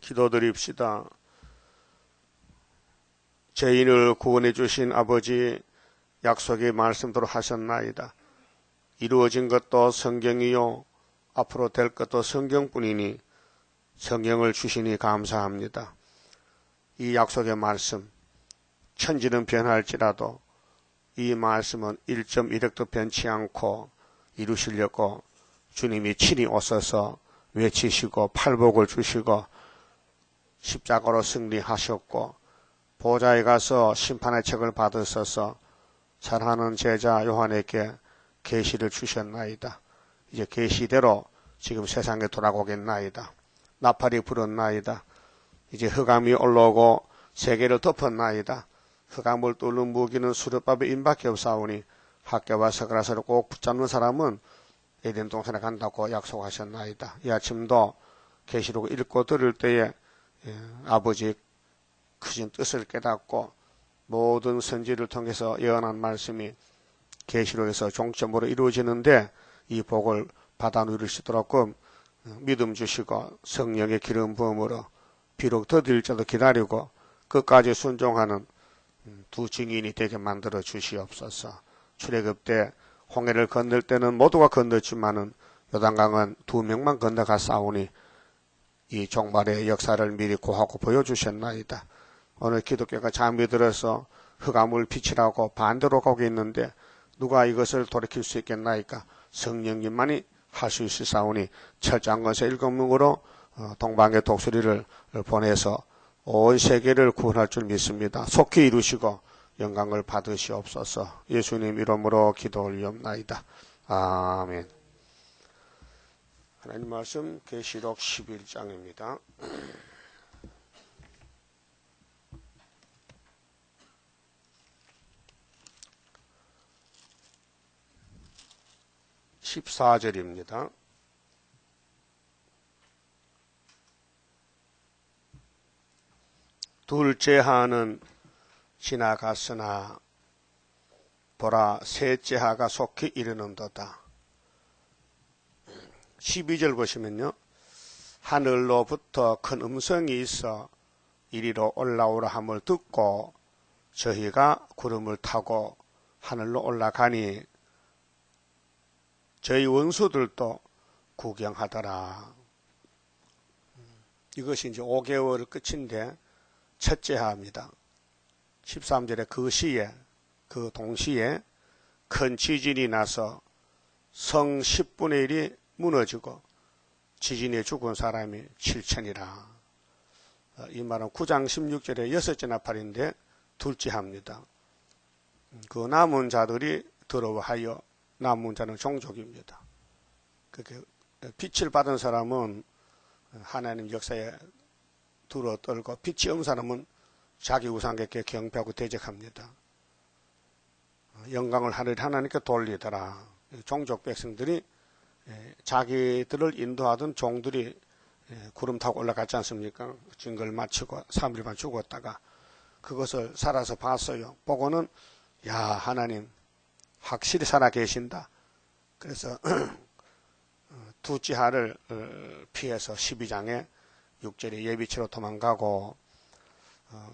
기도드립시다. 죄인을 구원해 주신 아버지, 약속의 말씀대로 하셨나이다. 이루어진 것도 성경이요 앞으로 될 것도 성경뿐이니 성경을 주시니 감사합니다. 이 약속의 말씀, 천지는 변할지라도 이 말씀은 1.1획도 변치 않고 이루시려고 주님이 친히 오셔서 외치시고 팔복을 주시고 십자가로 승리하셨고 보좌에 가서 심판의 책을 받으셔서 사랑하는 제자 요한에게 계시를 주셨나이다. 이제 계시대로 지금 세상에 돌아오겠나이다. 나팔이 불었나이다. 이제 흑암이 올라오고 세계를 덮었나이다. 흑암을 뚫는 무기는 수렵밥의 임밖에 없사오니 학교와 서그라서를 꼭 붙잡는 사람은 에덴 동산에 간다고 약속하셨나이다. 이 아침도 계시록 읽고 들을 때에 아버지의 크신 뜻을 깨닫고 모든 선지를 통해서 예언한 말씀이 계시록에서 종점으로 이루어지는데 이 복을 받아 누릴 수 있도록 믿음 주시고 성령의 기름 부음으로 비록 더딜지라도 기다리고 끝까지 순종하는 두 증인이 되게 만들어 주시옵소서. 출애굽 때 홍해를 건널 때는 모두가 건넜지만은 요단강은 2명만 건너가 싸우니 이 종말의 역사를 미리 고하고 보여주셨나이다. 오늘 기독교가 잠이 들어서 흑암을 빛이라고 반대로 가고 있는데 누가 이것을 돌이킬 수 있겠나이까? 성령님만이 할 수 있으사오니 철저한 것의 7명으로 동방의 독수리를 보내서 온 세계를 구원할 줄 믿습니다. 속히 이루시고 영광을 받으시옵소서. 예수님 이름으로 기도 올리옵나이다. 아멘. 하나님 말씀 계시록 11장입니다. (14절입니다) 둘째 하는 지나갔으나 보라 셋째 하가 속히 이르는도다. 12절 보시면요. 하늘로부터 큰 음성이 있어 이리로 올라오라 함을 듣고 저희가 구름을 타고 하늘로 올라가니 저희 원수들도 구경하더라. 이것이 이제 5개월 끝인데 첫째 하입니다. 13절에 그 시에 그 동시에 큰 지진이 나서 성 10분의 1이 무너지고 지진에 죽은 사람이 7천이라. 이 말은 9장 16절에 여섯째 나팔인데 둘째 합니다. 그 남은 자들이 더러워하여 남은 자는 종족입니다. 그렇게 빛을 받은 사람은 하나님 역사에 두려 떨고 빛이 없는 사람은 자기 우상에게 경배하고 대적합니다. 영광을 하나님께 돌리더라. 종족 백성들이 자기들을 인도하던 종들이 구름 타고 올라갔지 않습니까? 증거를 마치고 3일반 죽었다가 그것을 살아서 봤어요. 보고는 야 하나님 확실히 살아 계신다. 그래서 두째 하를 피해서 12장에 6절에 예비치로 도망가고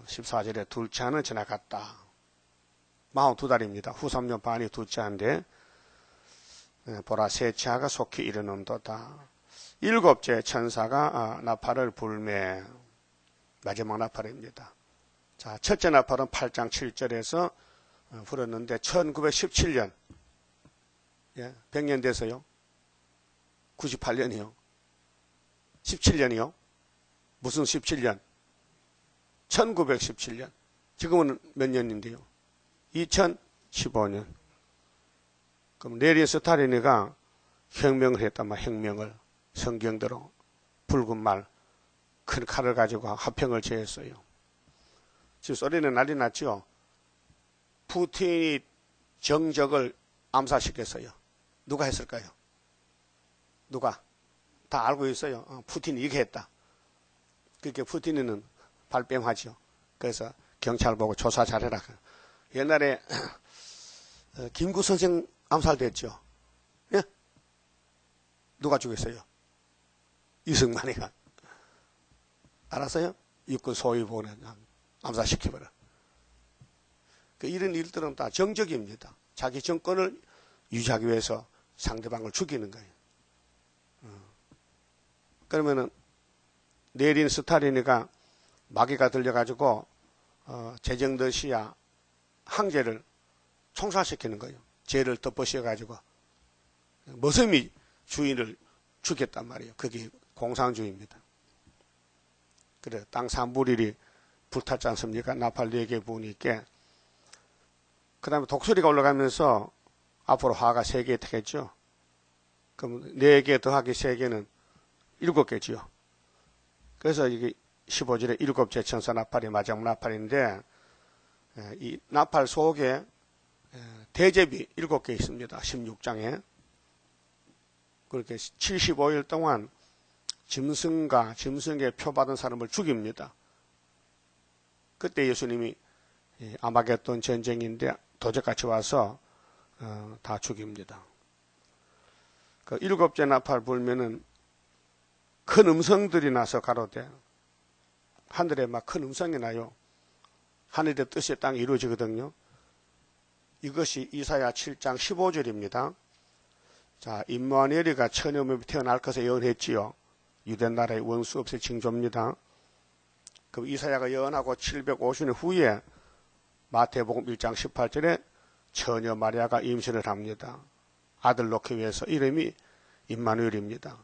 14절에 둘째 하는 지나갔다. 42달입니다. 후 3년 반이 둘째 하인데 보라 셋째 하가 속히 이르는도다. 일곱째 천사가 나팔을 불매. 마지막 나팔입니다. 자, 첫째 나팔은 8장 7절에서 불었는데 1917년 100년 돼서요. 98년이요. 17년이요. 무슨 17년? 1917년. 지금은 몇 년인데요? 2015년. 그럼 레리 스탈린이가 혁명을 했단 말이야. 혁명을. 성경대로 붉은 말 큰 칼을 가지고 화평을 제했어요. 지금 소리는 난리 났죠. 푸틴이 정적을 암살시켰어요. 누가 했을까요? 누가? 다 알고 있어요. 푸틴이 이렇게 했다. 그렇게 푸틴은 발뺌하죠. 그래서 경찰 보고 조사 잘해라. 옛날에 김구 선생 암살됐죠. 예? 누가 죽였어요? 이승만이가. 알았어요? 육군 소위 보내 암살시켜버려. 이런 일들은 다 정적입니다. 자기 정권을 유지하기 위해서 상대방을 죽이는 거예요. 그러면은 내린 스탈린이가 마귀가 들려가지고 제정더시아 황제를 총살시키는 거예요. 죄를 덮어씌워가지고 머슴이 주인을 죽였단 말이에요. 그게 공산주의입니다. 그래 땅 3분의 1이 불탔지 않습니까? 나팔 4개 부은이 있게. 그 다음에 독수리가 올라가면서 앞으로 화가 3개 되겠죠. 그럼 4개 더하기 3개는 7개지요. 그래서 이게 15절에 7째 천사 나팔이 마지막 나팔인데, 이 나팔 속에 대접이 7개 있습니다. 16장에. 그렇게 75일 동안 짐승과 짐승에 표받은 사람을 죽입니다. 그때 예수님이 아마겟돈 전쟁인데 도적같이 와서 다 죽입니다. 그 7째 나팔 불면은 큰 음성들이 나서 가로되, 하늘에 막 큰 음성이 나요. 하늘의 뜻이 땅에 이루어지거든요. 이것이 이사야 7장 15절입니다. 자, 임마누엘이가 처녀몸에 태어날 것을 예언했지요. 유대 나라의 원수 없을 징조입니다. 그 이사야가 예언하고 750년 후에 마태복음 1장 18절에 처녀 마리아가 임신을 합니다. 아들 낳기 위해서. 이름이 임마누엘입니다.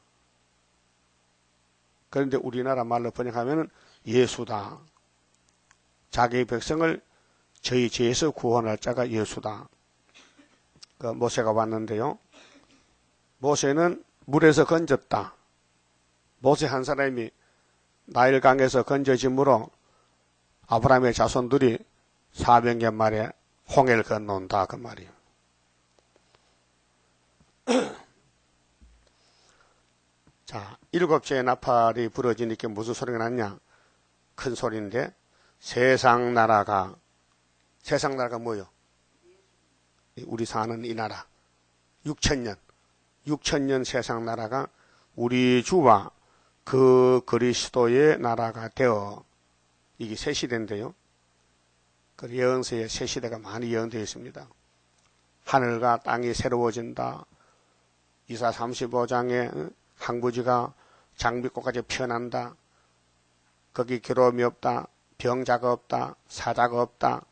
그런데 우리나라 말로 번역하면 예수다. 자기의 백성을 저희 죄에서 구원할 자가 예수다. 그 모세가 왔는데요. 모세는 물에서 건졌다. 모세 한 사람이 나일강에서 건져짐으로 아브라함의 자손들이 400년 만에 홍해를 건너온다 그 말이에요. 자, 7째 나팔이 부러지니까 무슨 소리가 났냐? 큰 소리인데, 세상 나라가 뭐요? 우리 사는 이 나라. 6천년 세상 나라가 우리 주와 그 그리스도의 나라가 되어, 이게 새 시대인데요. 그 예언서에 새 시대가 많이 예언되어 있습니다. 하늘과 땅이 새로워진다. 이사 35장에 항부지가 장미꽃까지 피어난다. 거기 괴로움이 없다. 병자가 없다. 사자가 없다.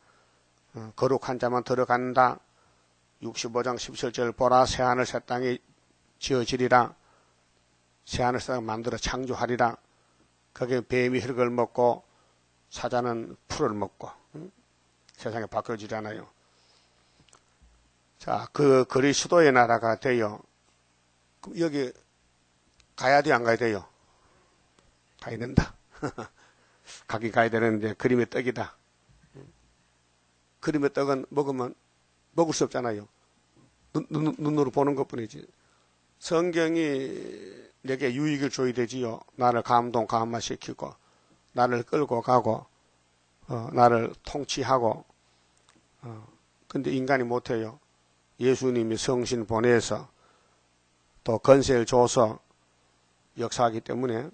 거룩한 자만 들어간다. 65장 17절 보라 새하늘 새 땅이 지어지리라. 새하늘 새 땅을 만들어 창조하리라. 거기에 뱀이 흙을 먹고 사자는 풀을 먹고 세상에 바뀌어지잖아요. 자, 그 그리스도의 나라가 되어, 그럼 여기 가야 돼요, 안 가야 돼요? 가야 된다. 가긴 가야 되는데 그림의 떡이다. 그림의 떡은 먹으면 먹을 수 없잖아요. 눈으로 보는 것뿐이지. 성경이 내게 유익을 줘야 되지요. 나를 감화시키고 나를 끌고 가고 나를 통치하고. 근데 인간이 못해요. 예수님이 성신 보내서 또 건세를 줘서 역사하기 때문에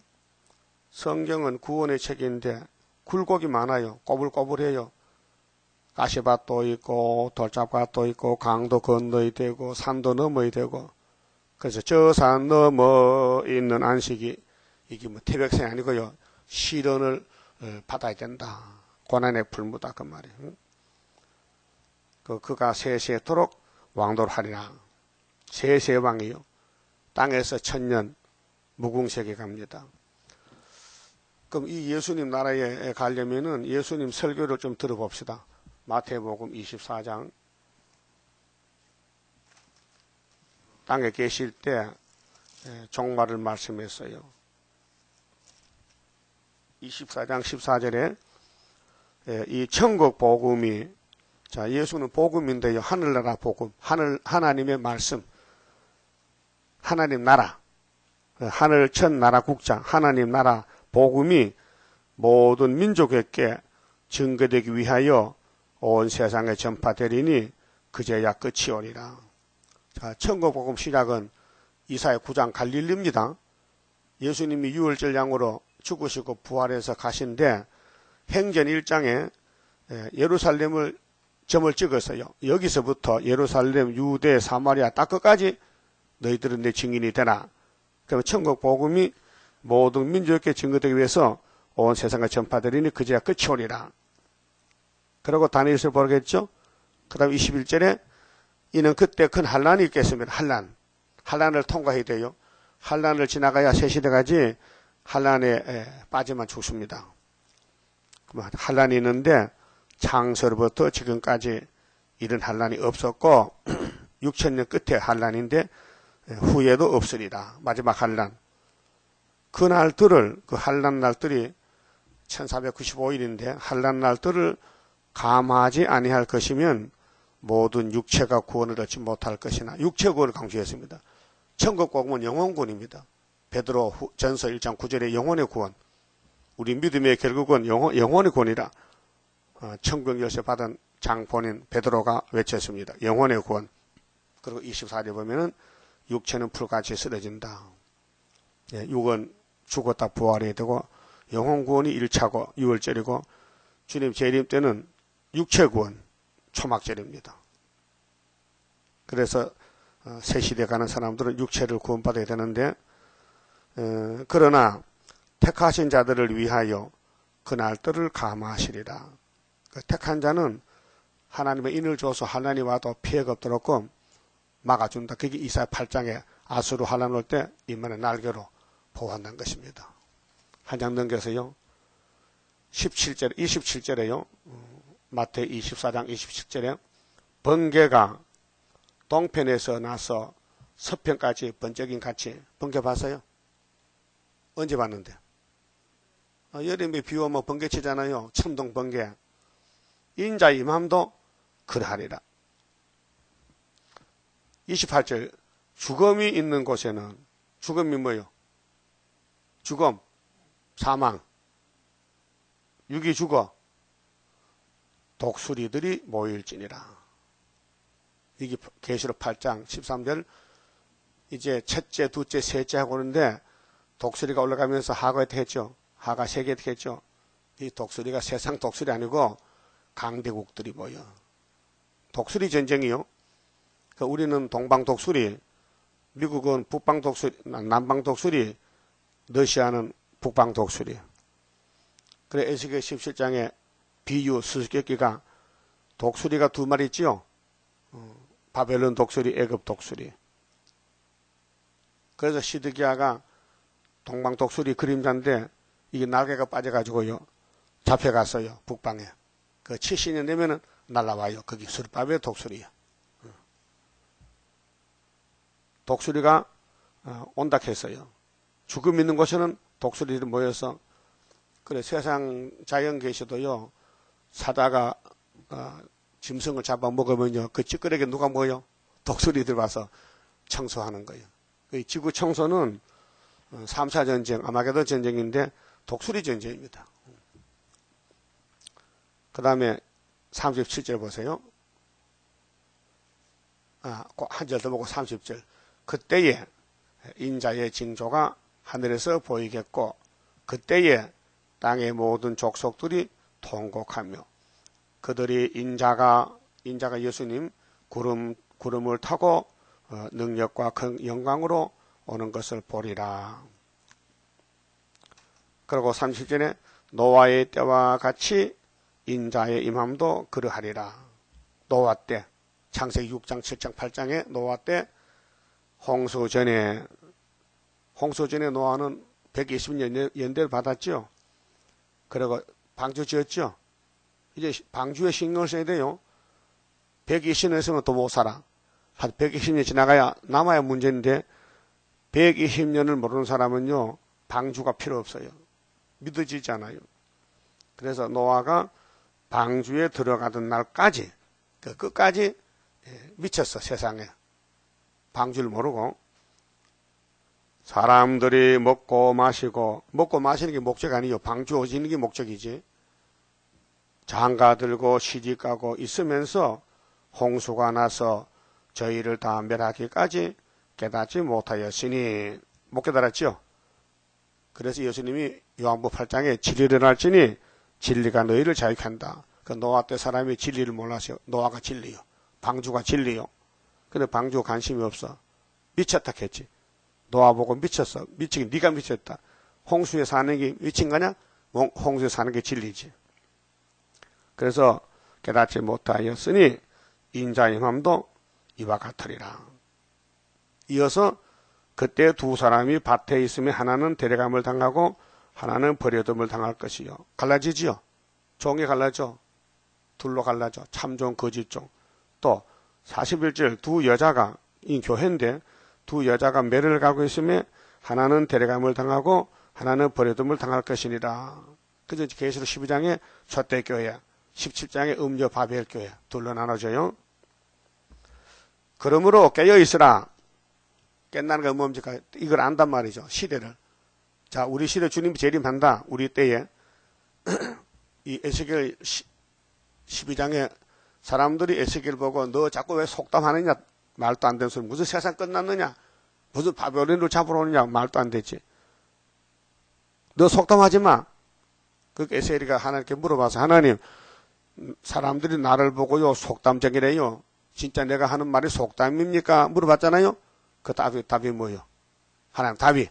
성경은 구원의 책인데 굴곡이 많아요. 꼬불꼬불해요. 가시밭도 있고 돌잡밭도 있고 강도 건너야 되고 산도 넘어야 되고. 그래서 저 산 넘어 있는 안식이 이게 뭐 태백산이 아니고요. 시련을 받아야 된다. 고난의 풀무다 그 말이에요. 그가 세세토록 왕도를 하리라. 세세왕이요. 땅에서 1000년 무궁세계 갑니다. 그럼 이 예수님 나라에 가려면은 예수님 설교를 좀 들어봅시다. 마태복음 24장. 땅에 계실 때 종말을 말씀했어요. 24장 14절에 이 천국 복음이, 자, 예수는 복음인데요. 하늘나라 복음, 하나님의 말씀, 하나님 나라, 하늘 천 나라 국장, 하나님 나라 복음이 모든 민족에게 증거되기 위하여 온 세상에 전파되리니 그제야 끝이 오리라. 자, 천국 복음 시작은 이사야 9장 갈릴리입니다. 예수님이 유월절 양으로 죽으시고 부활해서 가신데 행전 1장에 예루살렘을 점을 찍었어요. 여기서부터 예루살렘, 유대, 사마리아 딱 끝까지 너희들은 내 증인이 되라. 그러면 천국 복음이 모든 민족에게 증거되기 위해서 온 세상에 전파되리니 그제야 끝이 오리라. 그리고 다니엘서 보겠죠. 그 다음 21절에 이는 그때 큰 환란이 있겠습니다. 환란을 통과해야 돼요. 환란을 지나가야 새 시대까지 환란에 빠지면 죽습니다. 환란이 있는데 창세로부터 지금까지 이런 환란이 없었고 6천년 끝에 환란인데 후에도 없으리라. 마지막 환란. 그 날들을, 그 환란 날들이 1495일인데 환란 날들을 감하지 아니할 것이면 모든 육체가 구원을 얻지 못할 것이나 육체 구원을 강조했습니다. 천국 복음은 영혼 구원입니다. 베드로 전서 1장 9절에 영혼의 구원. 우리 믿음의 결국은 영혼의 구원이라 천국 열쇠 받은 장본인 베드로가 외쳤습니다. 영혼의 구원. 그리고 24절에 보면은 육체는 풀같이 쓰러진다. 육은 죽었다 부활해야 되고 영혼 구원이 1차고 6월절이고 주님 재림 때는 육체 구원 초막절입니다. 그래서 새 시대 가는 사람들은 육체를 구원받아야 되는데 그러나 택하신 자들을 위하여 그 날들을 감하시리라. 그 택한 자는 하나님의 인을 줘서 환난이 와도 피해가 없도록 막아준다. 그게 이사야 8장에 아수르 환난 올 때 인간의 날개로 보호한다는 것입니다. 한 장 넘겨서요. 27절에요. 마태 24장 27절에 번개가 동편에서 나서 서편까지 번쩍인 같이 번개 봤어요? 언제 봤는데? 여름에 비 오면 번개 치잖아요. 천둥 번개. 인자 임함도 그러하리라. 28절 죽음이 있는 곳에는 죽음이 뭐요? 죽음, 사망, 육이 죽어 독수리들이 모일지니라. 이게 계시록 8장 13절 이제 첫째, 둘째, 셋째 하고 그러는데 독수리가 올라가면서 하가 어떻게 했죠? 하가 세 개 어떻게 했죠? 이 독수리가 세상 독수리 아니고 강대국들이 모여. 독수리 전쟁이요. 우리는 동방 독수리, 미국은 북방 독수리, 남방 독수리, 러시아는 북방 독수리. 그래 에스겔 17장에 비유 수수께끼가 독수리가 두 마리 있지요. 바벨론 독수리, 애굽 독수리. 그래서 시드기야가 동방 독수리 그림자인데 이게 날개가 빠져가지고요 잡혀갔어요. 북방에. 그 70년 되면은 날라와요. 거기 스룹바벨 독수리야. 독수리가 온다 했어요. 죽음 있는 곳에는 독수리들이 모여서 그래 세상 자연 계시도요 사다가 짐승을 잡아 먹으면요 그 찌끄레기 누가 먹어요? 독수리들 와서 청소하는 거예요. 지구 청소는 3차 전쟁, 아마게돈 전쟁인데 독수리 전쟁입니다. 그 다음에 37절 보세요. 한 절 더 보고 30절. 그때에 인자의 징조가 하늘에서 보이겠고 그때에 땅의 모든 족속들이 통곡하며 그들이 인자가 예수님 구름을 타고 능력과 큰 영광으로 오는 것을 보리라. 그리고 30절에 노아의 때와 같이 인자의 임함도 그러하리라. 노아 때 창세기 6장 7장 8장에 노아 때 홍수 전에 노아는 120년 연대를 받았죠. 그리고 방주 지었죠. 이제 방주에 신경을 써야 돼요. 120년 있으면 또 못 살아. 한 120년 지나가야 남아야 문제인데 120년을 모르는 사람은요 방주가 필요 없어요. 믿어지지 않아요. 그래서 노아가 방주에 들어가던 날까지 그 끝까지 미쳤어. 세상에 방주를 모르고 사람들이 먹고 마시는 게 목적 아니에요. 방주 오시는 게 목적이지. 장가 들고 시집가고 있으면서 홍수가 나서 저희를 다 멸하기까지 깨닫지 못하였으니 못 깨달았죠. 그래서 예수님이 요한복음 8장에 진리를 일어날지니 진리가 너희를 자유케한다. 그 노아 때 사람이 진리를 몰라서 노아가 진리요. 방주가 진리요. 근데 방주가 관심이 없어. 미쳤다 했지. 노아 보고 미쳤어. 미치긴 네가 미쳤다. 홍수에 사는 게 미친 거냐? 홍수에 사는 게 진리지. 그래서 깨닫지 못하였으니 인자의 행함도 이와 같으리라. 이어서 그때 두 사람이 밭에 있으면 하나는 데려감을 당하고 하나는 버려둠을 당할 것이요. 갈라지지요. 종이 갈라져. 둘로 갈라져. 참종, 거짓종. 또 41절 두 여자가 이 교회인데 두 여자가 매를 가고 있으면 하나는 데려감을 당하고 하나는 버려둠을 당할 것이니라. 그래서 계시록 12장에 첫대 교회, 17장에 음녀 바벨 교회 둘로 나눠져요. 그러므로 깨어있으라. 깬다는 건 뭡니까? 이걸 안단 말이죠. 시대를. 자, 우리 시대 주님이 재림한다. 우리 때에 이 에스겔 12장에 사람들이 에스겔 보고 너 자꾸 왜 속담하느냐? 말도 안 되는 소리. 무슨 세상 끝났느냐? 무슨 바벨론을 잡으러 오느냐? 말도 안 되지. 너 속담하지 마. 그 에스겔이가 하나님께 물어봐서 하나님 사람들이 나를 보고요 속담쟁이래요. 진짜 내가 하는 말이 속담입니까? 물어봤잖아요. 그 답이 뭐예요? 하나님 답이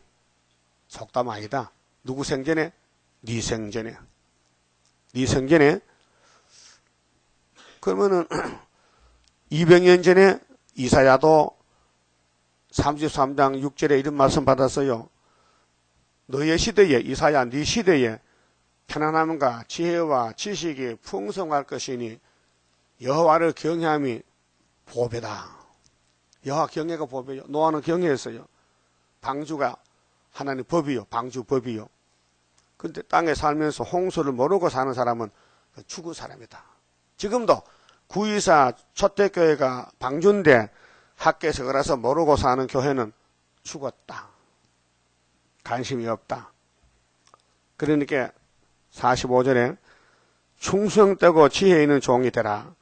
속담 아니다. 누구 생전에? 네 생전에. 네 생전에. 그러면은 200년 전에 이사야도 33장 6절에 이런 말씀 받았어요. 너의 시대에 이사야 네 시대에 편안함과 지혜와 지식이 풍성할 것이니 여호와를 경외함이 보배다. 여호와 경외가 보배요. 노아는 경외했어요. 방주가 하나님 법이요. 방주 법이요. 근데 땅에 살면서 홍수를 모르고 사는 사람은 죽은 사람이다. 지금도 구이사 첫대교회가 방주인데 학교에서 그래서 모르고 사는 교회는 죽었다. 관심이 없다. 그러니까 45절에 충성되고 지혜 있는 종이 되라.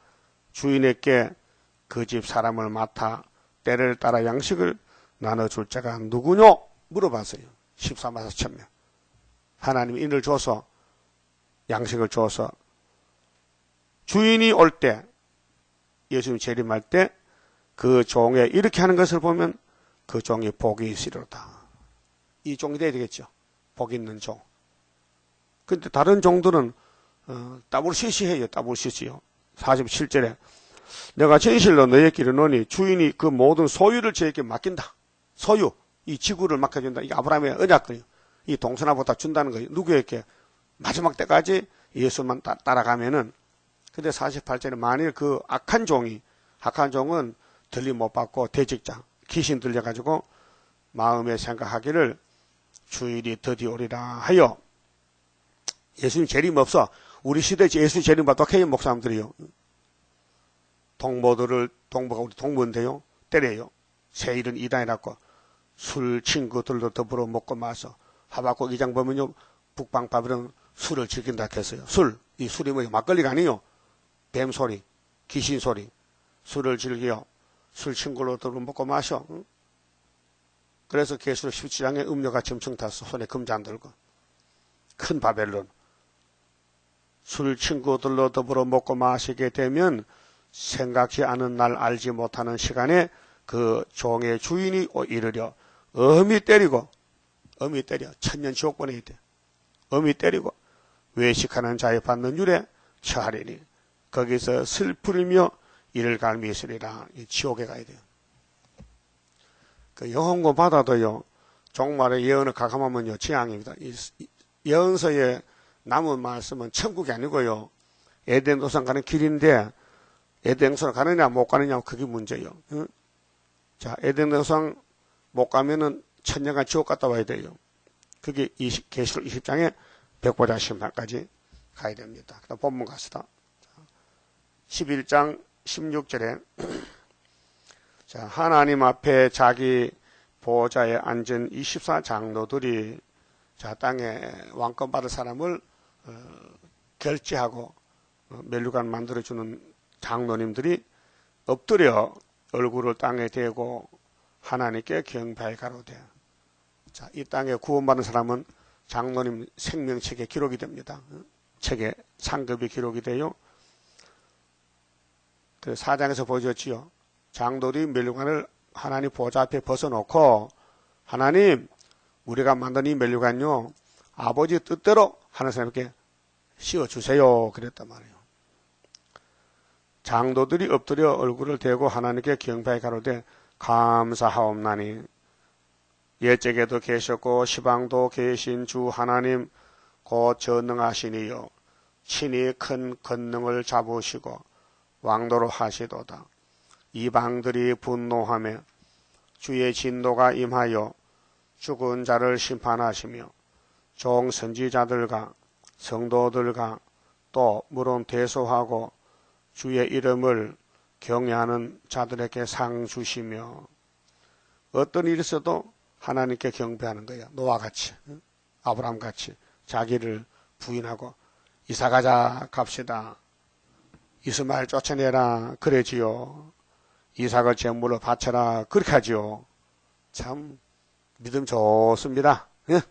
주인에게 그 집 사람을 맡아 때를 따라 양식을 나눠줄 자가 누구뇨? 물어봤어요. 14만 4천 명. 하나님이 인을 줘서 양식을 줘서 주인이 올 때 예수님 재림할 때 그 종에 이렇게 하는 것을 보면 그 종이 복이 있으리로다. 이 종이 돼야 되겠죠. 복 있는 종. 근데 다른 종들은 따블시시해요. 따블시시요. 47절에 내가 진실로 너에게 이르노니 주인이 그 모든 소유를 저에게 맡긴다. 소유, 이 지구를 맡겨준다. 이게 아브라함의 언약이에요. 이 동서나보다 준다는 거예요. 누구에게? 마지막 때까지 예수만 따라가면은. 근데 48절에 만일 그 악한 종은 들림 못 받고 대직자, 귀신 들려가지고 마음에 생각하기를 주일이 드디어 오리라 하여. 예수님 재림 없어. 우리 시대에 예수 재림 받도록 해요. 목사님들이요. 동무가 우리 동무인데요. 때려요. 새 일은 이단이라고. 술 친구들도 더불어 먹고 마서. 하박국 2장 보면요. 북방바벨은 술을 즐긴다 했어요. 이 술이 뭐예요? 막걸리가 아니에요. 뱀소리, 귀신소리. 술을 즐겨. 술 친구로 더불어 먹고 마셔. 응? 그래서 계시록 17장에 음료가 점청 탔어. 손에 금잔 들고. 큰 바벨론. 술 친구들로 더불어 먹고 마시게 되면 생각지 않은 날 알지 못하는 시간에 그 종의 주인이 이르려 엄히 때려 천년 지옥 보내야 돼. 엄히 때리고 외식하는 자에 받는 율에 처하리니 거기서 슬프리며 이를 갈미 있으리라. 지옥에 가야 돼요. 그 영혼고 받아도요. 종말의 예언을 가감하면요. 재앙입니다. 예언서에 남은 말씀은 천국이 아니고요. 에덴 도상 가는 길인데 에덴 도상 가느냐 못 가느냐 그게 문제예요. 응? 자, 에덴 도상 못 가면은 천년간 지옥 갔다 와야 돼요. 그게 계시록 20장에 백보자 심판까지 가야 됩니다. 그다음 본문 갑시다. 11장 16절에 자, 하나님 앞에 자기 보호자에 앉은 24장로들이 자, 땅에 왕권 받을 사람을 결제하고 멸류관 만들어주는 장로님들이 엎드려 얼굴을 땅에 대고 하나님께 경배하여 가로되. 자, 이 땅에 구원받은 사람은 장로님 생명책에 기록이 됩니다. 책에 상급이 기록이 돼요. 그 4장에서 보여줬지요. 장로들이 면류관을 하나님 보좌 앞에 벗어놓고 하나님 우리가 만든 이 면류관요 아버지 뜻대로 하나님께 씌워주세요 그랬단 말이에요. 장로들이 엎드려 얼굴을 대고 하나님께 경배하여 가로되 감사하옵나니 옛적에도 계셨고 시방도 계신 주 하나님 곧 전능하시니요 친히 큰 권능을 잡으시고 왕도로 하시도다. 이방들이 분노하며 주의 진노가 임하여 죽은 자를 심판하시며 종 선지자들과 성도들과 또 물론 대소하고 주의 이름을 경외하는 자들에게 상 주시며 어떤 일이 있어도 하나님께 경배하는 거야. 노아 같이 아브라함 같이 자기를 부인하고 이사가자 갑시다. 이스마엘 쫓아내라 그러지요. 이삭을 제물로 바쳐라 그렇게 하지요. 참 믿음 좋습니다. 예?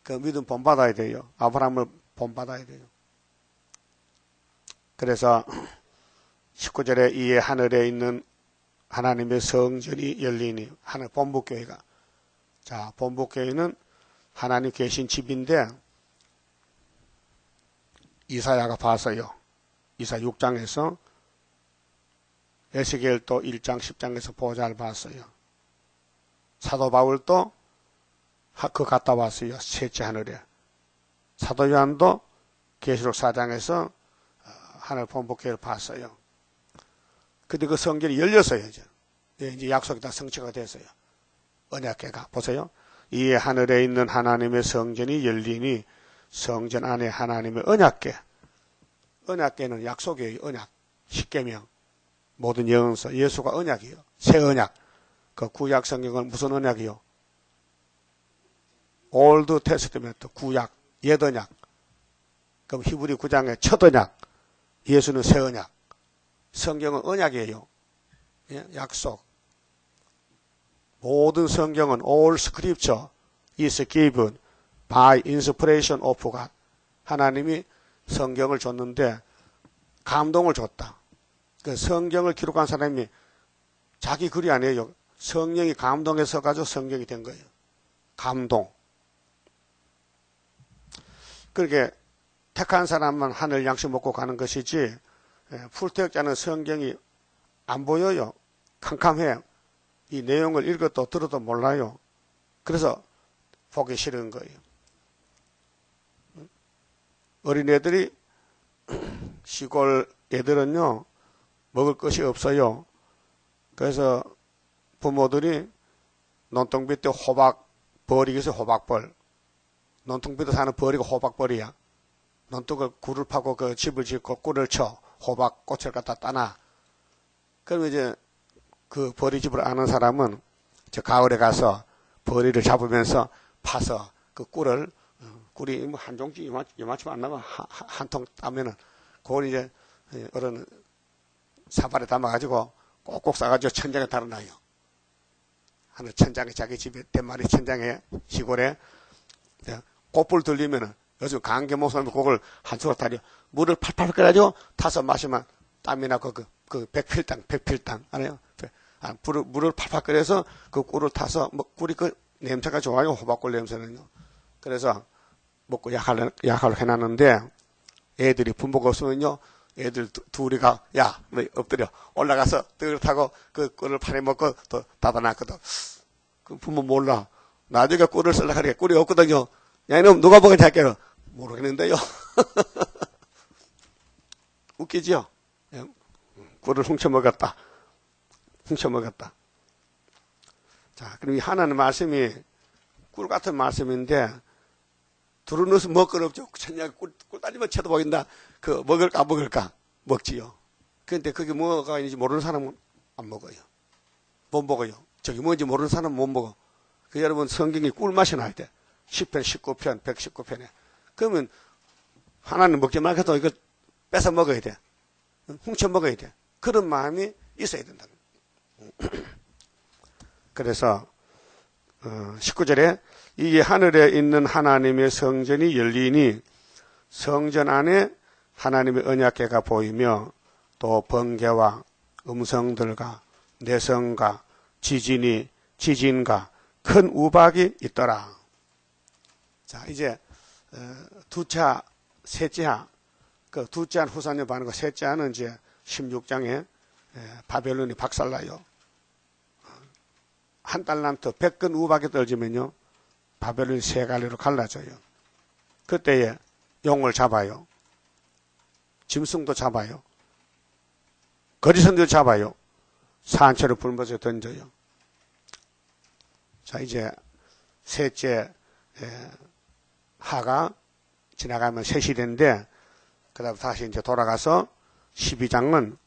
그 믿음 본받아야 돼요. 아브라함을 본받아야 돼요. 그래서 19절에 이에 하늘에 있는 하나님의 성전이 열리니 하늘 본부교회가 자 본부교회는 하나님 계신 집인데 이사야가 봤어요. 이사 6장에서 에스겔도 1장 10장에서 보좌를 봤어요. 사도 바울도 그 갔다 왔어요. 셋째 하늘에. 사도 요한도 계시록 4장에서 하늘 본부교회를 봤어요. 근데 그 성전이 열렸어요. 이제 약속이 다 성취가 됐어요. 언약궤가 보세요. 이에 하늘에 있는 하나님의 성전이 열리니 성전 안에 하나님의 언약궤. 언약궤는 약속이에요. 언약. 십계명. 모든 예언서. 예수가 언약이에요. 새 언약. 그 구약 성경은 무슨 언약이요? 올드 테스트멘트 구약, 옛 언약. 그럼 히브리 9장의 첫 언약. 예수는 새 언약. 성경은 언약이에요. 예? 약속. 모든 성경은 all scripture is given by inspiration of God. 하나님이 성경을 줬는데 감동을 줬다. 그 성경을 기록한 사람이 자기 글이 아니에요. 성령이 감동해서 가지고 성경이 된 거예요. 감동. 그렇게 택한 사람만 하늘 양식 먹고 가는 것이지 풀택자는 성경이 안 보여요. 캄캄해요. 이 내용을 읽어도 들어도 몰라요. 그래서 보기 싫은 거예요. 어린애들이 시골 애들은요 먹을 것이 없어요. 그래서 부모들이 논퉁 때 호박 벌이 있어요. 호박벌. 논퉁 밑에 사는 벌이가 호박벌이야. 논둑을 굴을 파고 그 집을 짓고 꿀을 쳐 호박 꽃을 갖다 따나. 그러면 이제 그 벌이집을 아는 사람은 저 가을에 가서 벌이를 잡으면서 파서 그 꿀을 꿀이 뭐 한 종지 이만큼 안 나가 한 통 따면은 그걸 이제 어른 사발에 담아가지고 꼭꼭 싸가지고 천장에 달아놔요. 하늘 천장에 자기 집에 대마리 천장에 시골에 꽃불 들리면은 요즘 감기 목소리 그걸 한 쪽으로 다려 물을 팔팔 끓여가지고 타서 마시면 땀이 나고 그 백필당 알아요? 물을 팔팔 끓여서 그 꿀을 타서 뭐 꿀이 그 냄새가 좋아요. 호박꿀 냄새는요. 그래서 먹고 약을 해놨는데 애들이 분모가 없으면요. 애들 둘이가 뭐 엎드려 올라가서 떡을 타고 그 꿀을 팔에 먹고 또 닫아놨거든. 그 부모 몰라. 나중에 꿀을 쓰려고 하니까 꿀이 없거든요. 야 이놈 누가 먹은지 할게요. 모르겠는데요. 웃기죠? 꿀을 훔쳐먹었다. 자, 그럼 이 하나님 말씀이 꿀 같은 말씀인데 둘은 넣어서 먹을 없죠. 천냥에 꿀 따지면 쳐도 보인다. 그 먹을까? 먹지요. 그런데 그게 뭐가 있는지 모르는 사람은 안 먹어요. 못 먹어요. 저기 뭔지 모르는 사람은 못 먹어. 그 여러분 성경이 꿀맛이 나야 돼. 10편, 19편, 119편에. 그러면 하나님 먹지 말고도 이걸 뺏어 먹어야 돼. 훔쳐 먹어야 돼. 그런 마음이 있어야 된다. 그래서 19절에 이게 하늘에 있는 하나님의 성전이 열리니 성전 안에 하나님의 언약궤가 보이며 또 번개와 음성들과 내성과 지진과 큰 우박이 있더라. 자, 이제 두째 하, 셋째 하, 그 두째 한 후사님 반응과 셋째 하는 이제 16장에 바벨론이 박살나요. 한 달란트 100근 우박이 떨어지면요 바벨론이 세 갈래로 갈라져요. 그때에 용을 잡아요. 짐승도 잡아요. 거리선도 잡아요. 산채로 불못에 던져요. 자, 이제 셋째 하가 지나가면 새 시대인데 그 다음 다시 이제 돌아가서 12장은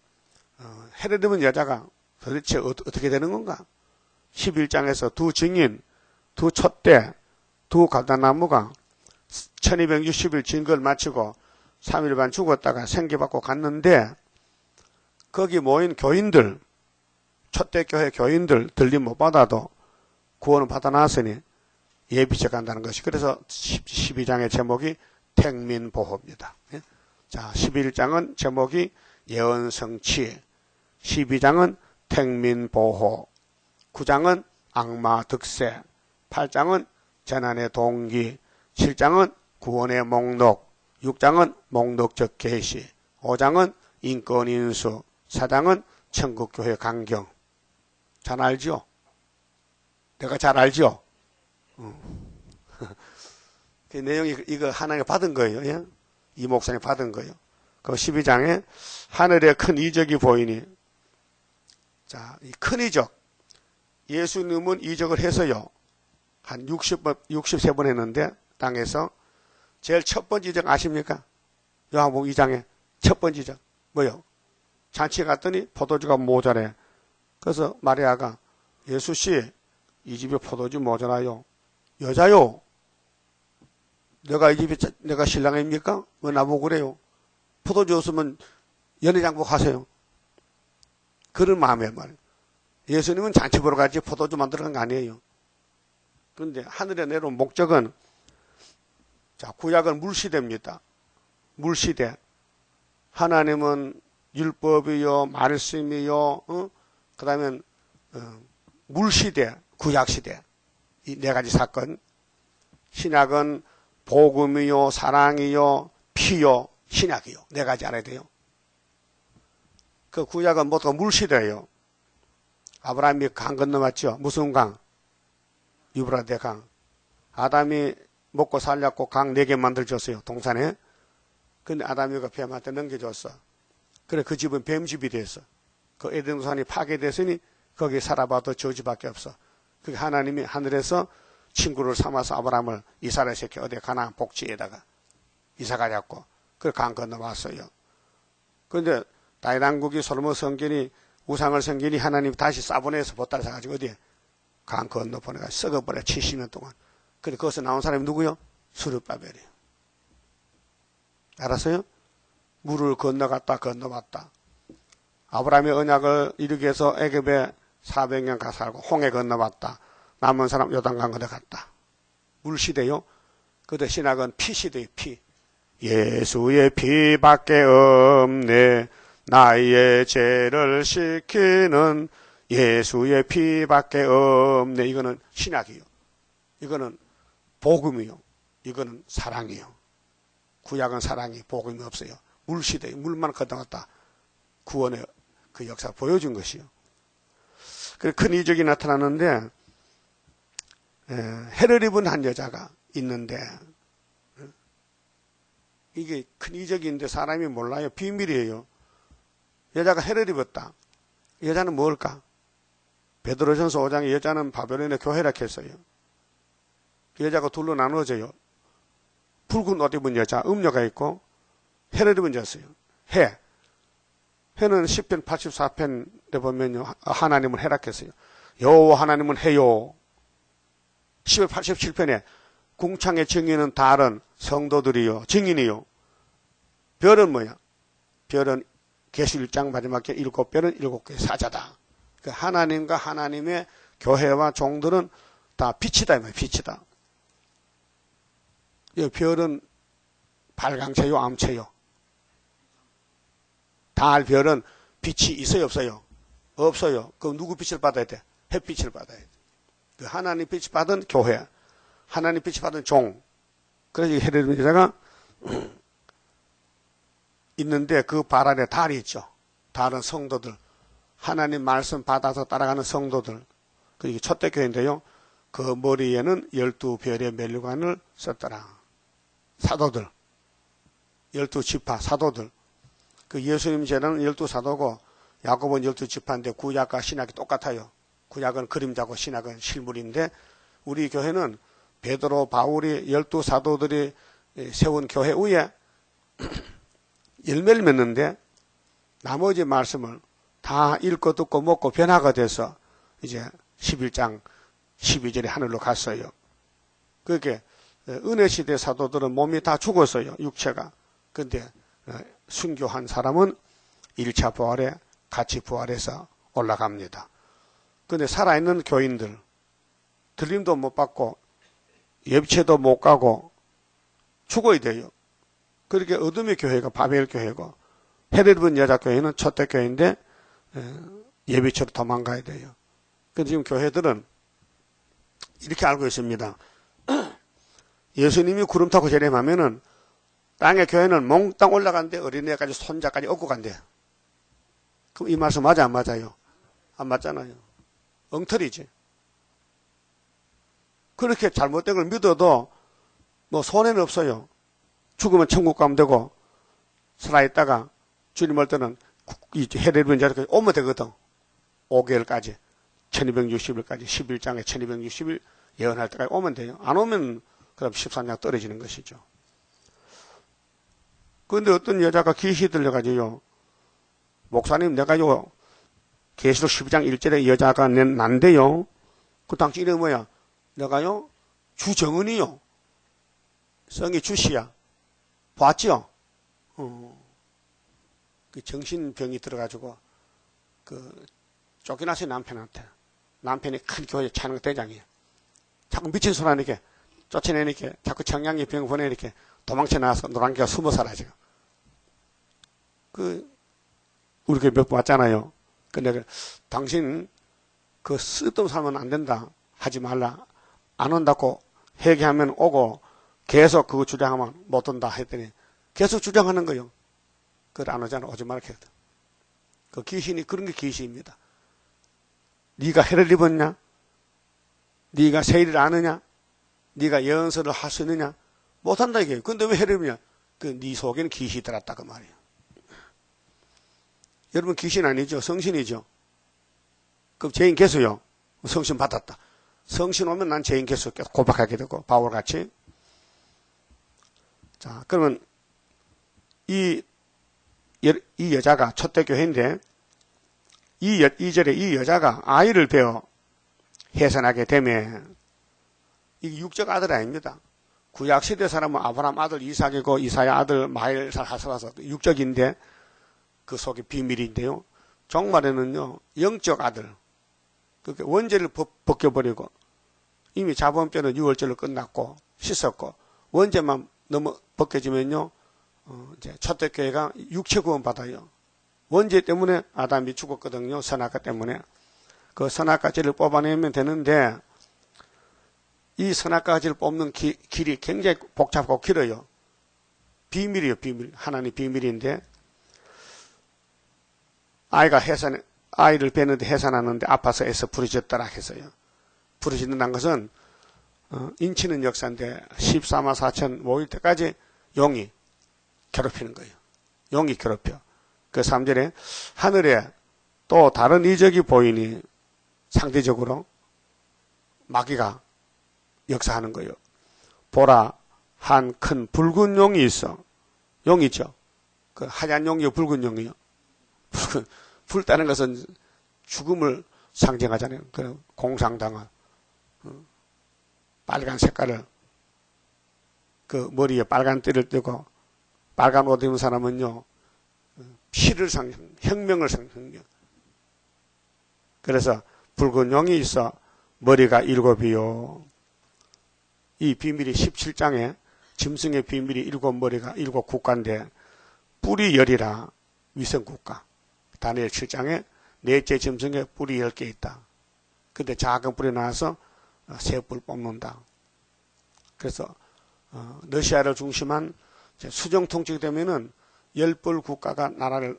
헤로림은 여자가 도대체 어떻게 되는 건가? 11장에서 두 증인, 두 촛대, 두 갈단나무가 1260일 진거를 마치고 3일 반 죽었다가 생기받고 갔는데 거기 모인 교인들, 촛대교회 교인들 들림 못 받아도 구원을 받아놨으니 예비체 간다는 것이. 그래서 12장의 제목이 택민보호입니다. 자, 11장은 제목이 예언성취, 12장은 택민보호, 9장은 악마 득세, 8장은 재난의 동기, 7장은 구원의 목록, 6장은 목록적 계시, 5장은 인권 인수, 4장은 천국교회 강경. 잘 알죠? 내가 잘 알죠? 그 내용이 이거 하나님 받은 거예요. 예? 이 목사님 받은 거예요. 그 12장에 하늘에 큰 이적이 보이니, 자, 이 큰 이적. 예수님은 이적을 해서요. 한 63번 했는데, 땅에서. 제일 첫 번째 이적 아십니까? 요한복음 2장에 첫 번째 이적. 뭐요? 잔치에 갔더니 포도주가 모자래. 그래서 마리아가 예수씨, 이 집에 포도주 모자라요. 여자요. 내가 이 집에 내가 신랑입니까? 왜 나보고 그래요? 포도주 없으면 연회장복 하세요. 그런 마음에 말이에요. 예수님은 잔치 보러 가지 포도주 만들어 간 거 아니에요. 그런데 하늘에 내려온 목적은, 자, 구약은 물시대입니다. 물시대. 하나님은 율법이요, 말씀이요, 그 다음에 물시대, 구약시대. 이 네 가지 사건. 신약은 복음이요, 사랑이요, 피요, 신약이요. 네 가지 알아야 돼요. 그 구약은 모두 물시대예요. 아브라함이 강 건너왔죠. 무슨 강? 유브라데 강. 아담이 먹고 살려고 강 4개 만들어줬어요. 동산에. 근데 아담이가 뱀한테 넘겨줬어. 그래 그 집은 뱀집이 됐어. 그 에덴 동산이 파괴됐으니 거기 살아봐도 저주밖에 없어. 그게 하나님이 하늘에서 친구를 삼아서 아브라함을 이스라엘 새끼 어디 가나안 복지에다가 이사 가자고 그 강 건너왔어요. 그런데 다윗 왕국이 솔로몬 성전이 우상을 섬기니 하나님 다시 사보내서 보따리 사가지고 어디에 강 건너 보내가 썩어버려 70년 동안. 근데 거기서 나온 사람이 누구요? 스룹바벨이에요. 알았어요? 물을 건너갔다 건너왔다. 아브라함의 언약을 이루기 위해서 애굽에 400년 가 살고 홍해 건너왔다. 남은 사람 요단강 건너갔다. 물시대요. 그때 신학은 피시대요. 피. 예수의 피밖에 없네. 나의 죄를 씻기는 예수의 피밖에 없네. 이거는 신학이요. 이거는 복음이요. 이거는 사랑이요. 구약은 사랑이, 복음이 없어요. 물시대, 물만 건너갔다. 구원의 그 역사 보여준 것이요. 큰 이적이 나타나는데, 해를 입은 한 여자가 있는데, 이게 큰 이적인데 사람이 몰라요. 비밀이에요. 여자가 해를 입었다. 여자는 뭘까? 베드로전서 5장에 여자는 바벨론의 교회라 했어요. 여자가 둘로 나누어져요. 붉은 옷 입은 여자, 음녀가 있고 해를 입은 여자였어요. 해. 해는 10편 84편에 보면요. 하나님은 해라 했어요. 여호와 하나님은 해요. 10편 87편에 궁창의 증인은 달은 성도들이요. 증인이요. 별은 뭐야? 별은 계시 1장 마지막에 7별은 7개의 사자다. 그 하나님과 하나님의 교회와 종들은 다 빛이다, 빛이다. 이 별은 발광체요, 암체요? 달, 별은 빛이 있어요, 없어요? 없어요. 그럼 누구 빛을 받아야 돼? 햇빛을 받아야 돼. 그 하나님 빛을 받은 교회, 하나님 빛을 받은 종. 그래서 헤르림 여자가 있는데 그 발 안에 달이 있죠. 달은 성도들. 하나님 말씀 받아서 따라가는 성도들. 그게 초대교회인데요. 그 머리에는 12별의 멸류관을 썼더라. 사도들. 12지파 사도들. 그 예수님 제자는 12사도고 야곱은 12지파인데 구약과 신약이 똑같아요. 구약은 그림자고 신약은 실물인데 우리 교회는 베드로, 바울이 12사도들이 세운 교회 위에 열매를 맺는데 나머지 말씀을 다 읽고 듣고 먹고 변화가 돼서 이제 11장 12절에 하늘로 갔어요. 그렇게 은혜시대 사도들은 몸이 다 죽었어요. 육체가. 근데 순교한 사람은 1차 부활에 같이 부활해서 올라갑니다. 근데 살아있는 교인들 들림도 못 받고 예비체도 못 가고 죽어야 돼요. 그렇게 어둠의 교회가 바벨 교회고 헤르본 여자 교회는 초대교회인데 예비체로 도망가야 돼요. 근데 지금 교회들은 이렇게 알고 있습니다. 예수님이 구름 타고 재림하면은 땅의 교회는 몽땅 올라간대 어린애까지 손자까지 업고 간대. 그럼 이 말씀 맞아 안 맞아요? 안 맞잖아요. 엉터리지. 그렇게 잘못된 걸 믿어도 뭐 손해는 없어요. 죽으면 천국 가면 되고 살아있다가 주님 올 때는 이 헤르본 자리까지 오면 되거든. 5개월까지 1260일까지 11장에 1260일 예언할 때까지 오면 돼요. 안 오면 그럼 13장 떨어지는 것이죠. 그런데 어떤 여자가 귀시 들려가지고요. 목사님 내가요 계시록 12장 1절에 여자가 난데요. 그 당시 이름이 뭐야? 내가요 주정은이요. 성이 주씨야. 봤죠? 그 정신병이 들어가지고 쫓겨났어요 남편한테. 남편이 큰 교회 찬양 대장이에요. 자꾸 미친 소리 하니까 쫓아내니까 자꾸 청량리 병 보내니까 도망쳐 나와서 노란개가 숨어 살아지고. 우리 교회 몇 번 왔잖아요. 근데 당신 쓰던 살면 안 된다. 하지 말라. 안 온다고 회개하면 오고 계속 그거 주장하면 못 온다 했더니 계속 주장하는 거요. 그걸 안 오잖아. 오지 말라 했거든. 그 귀신이 그런 게 귀신입니다. 네가 해를 입었냐? 네가 세일을 아느냐? 네가 예언서를 할 수 있느냐? 못한다 이게. 근데 왜 해를 입냐? 네 속에는 귀신이 들었다 그 말이에요. 여러분 귀신 아니죠? 성신이죠? 그럼 죄인 개수요. 성신 받았다. 성신 오면 난 죄인 개수 고백하게 되고 바울같이. 자 그러면 이 여자가 초대교회인데 이 절에 이 여자가 아이를 베어 해산하게 되면 이게 육적 아들 아닙니다. 구약시대 사람은 아브라함 아들 이삭이고 이사야 아들 마엘살 하사라서 육적인데 그 속에 비밀인데요. 종말에는요 영적 아들 그렇게 원죄를 벗겨버리고 이미 자본죄는 6월절로 끝났고 씻었고 원죄만 너무 벗겨지면요 이제 초대교회가 육체 구원 받아요. 원죄 때문에 아담이 죽었거든요. 선악과 때문에. 그 선악과지를 뽑아내면 되는데 이 선악과지를 뽑는 길이 굉장히 복잡하고 길어요. 비밀이에요. 비밀. 하나님 비밀인데 아이를 베는데 해산하는데 아파서 애써 부르짖더라 했어요. 부르짖는다는 것은 인치는 역사인데 14만 4천 모일 때까지 용이 괴롭히는 거예요. 용이 괴롭혀. 그 3절에 하늘에 또 다른 이적이 보이니 상대적으로 마귀가 역사하는 거예요. 보라 한 큰 붉은 용이 있어. 용이죠. 그 하얀 용이요 붉은 용이요. 붉다는 것은 죽음을 상징하잖아요. 그 공상당한 빨간 색깔을 그 머리에 빨간 띠를 띠고 빨간 옷 입은 사람은요 피를 혁명을 상징해요. 그래서 붉은 용이 있어 머리가 7이요. 이 비밀이 17장에 짐승의 비밀이 7머리가 7국가인데 뿔이 10이라 위성국가. 다니엘 7장에 넷째 짐승에 뿔이 10개 있다. 근데 작은 뿔이 나와서 새 뿔 뽑는다. 그래서 러시아를 중심한 수정 통치가 되면은 10불 국가가 나라를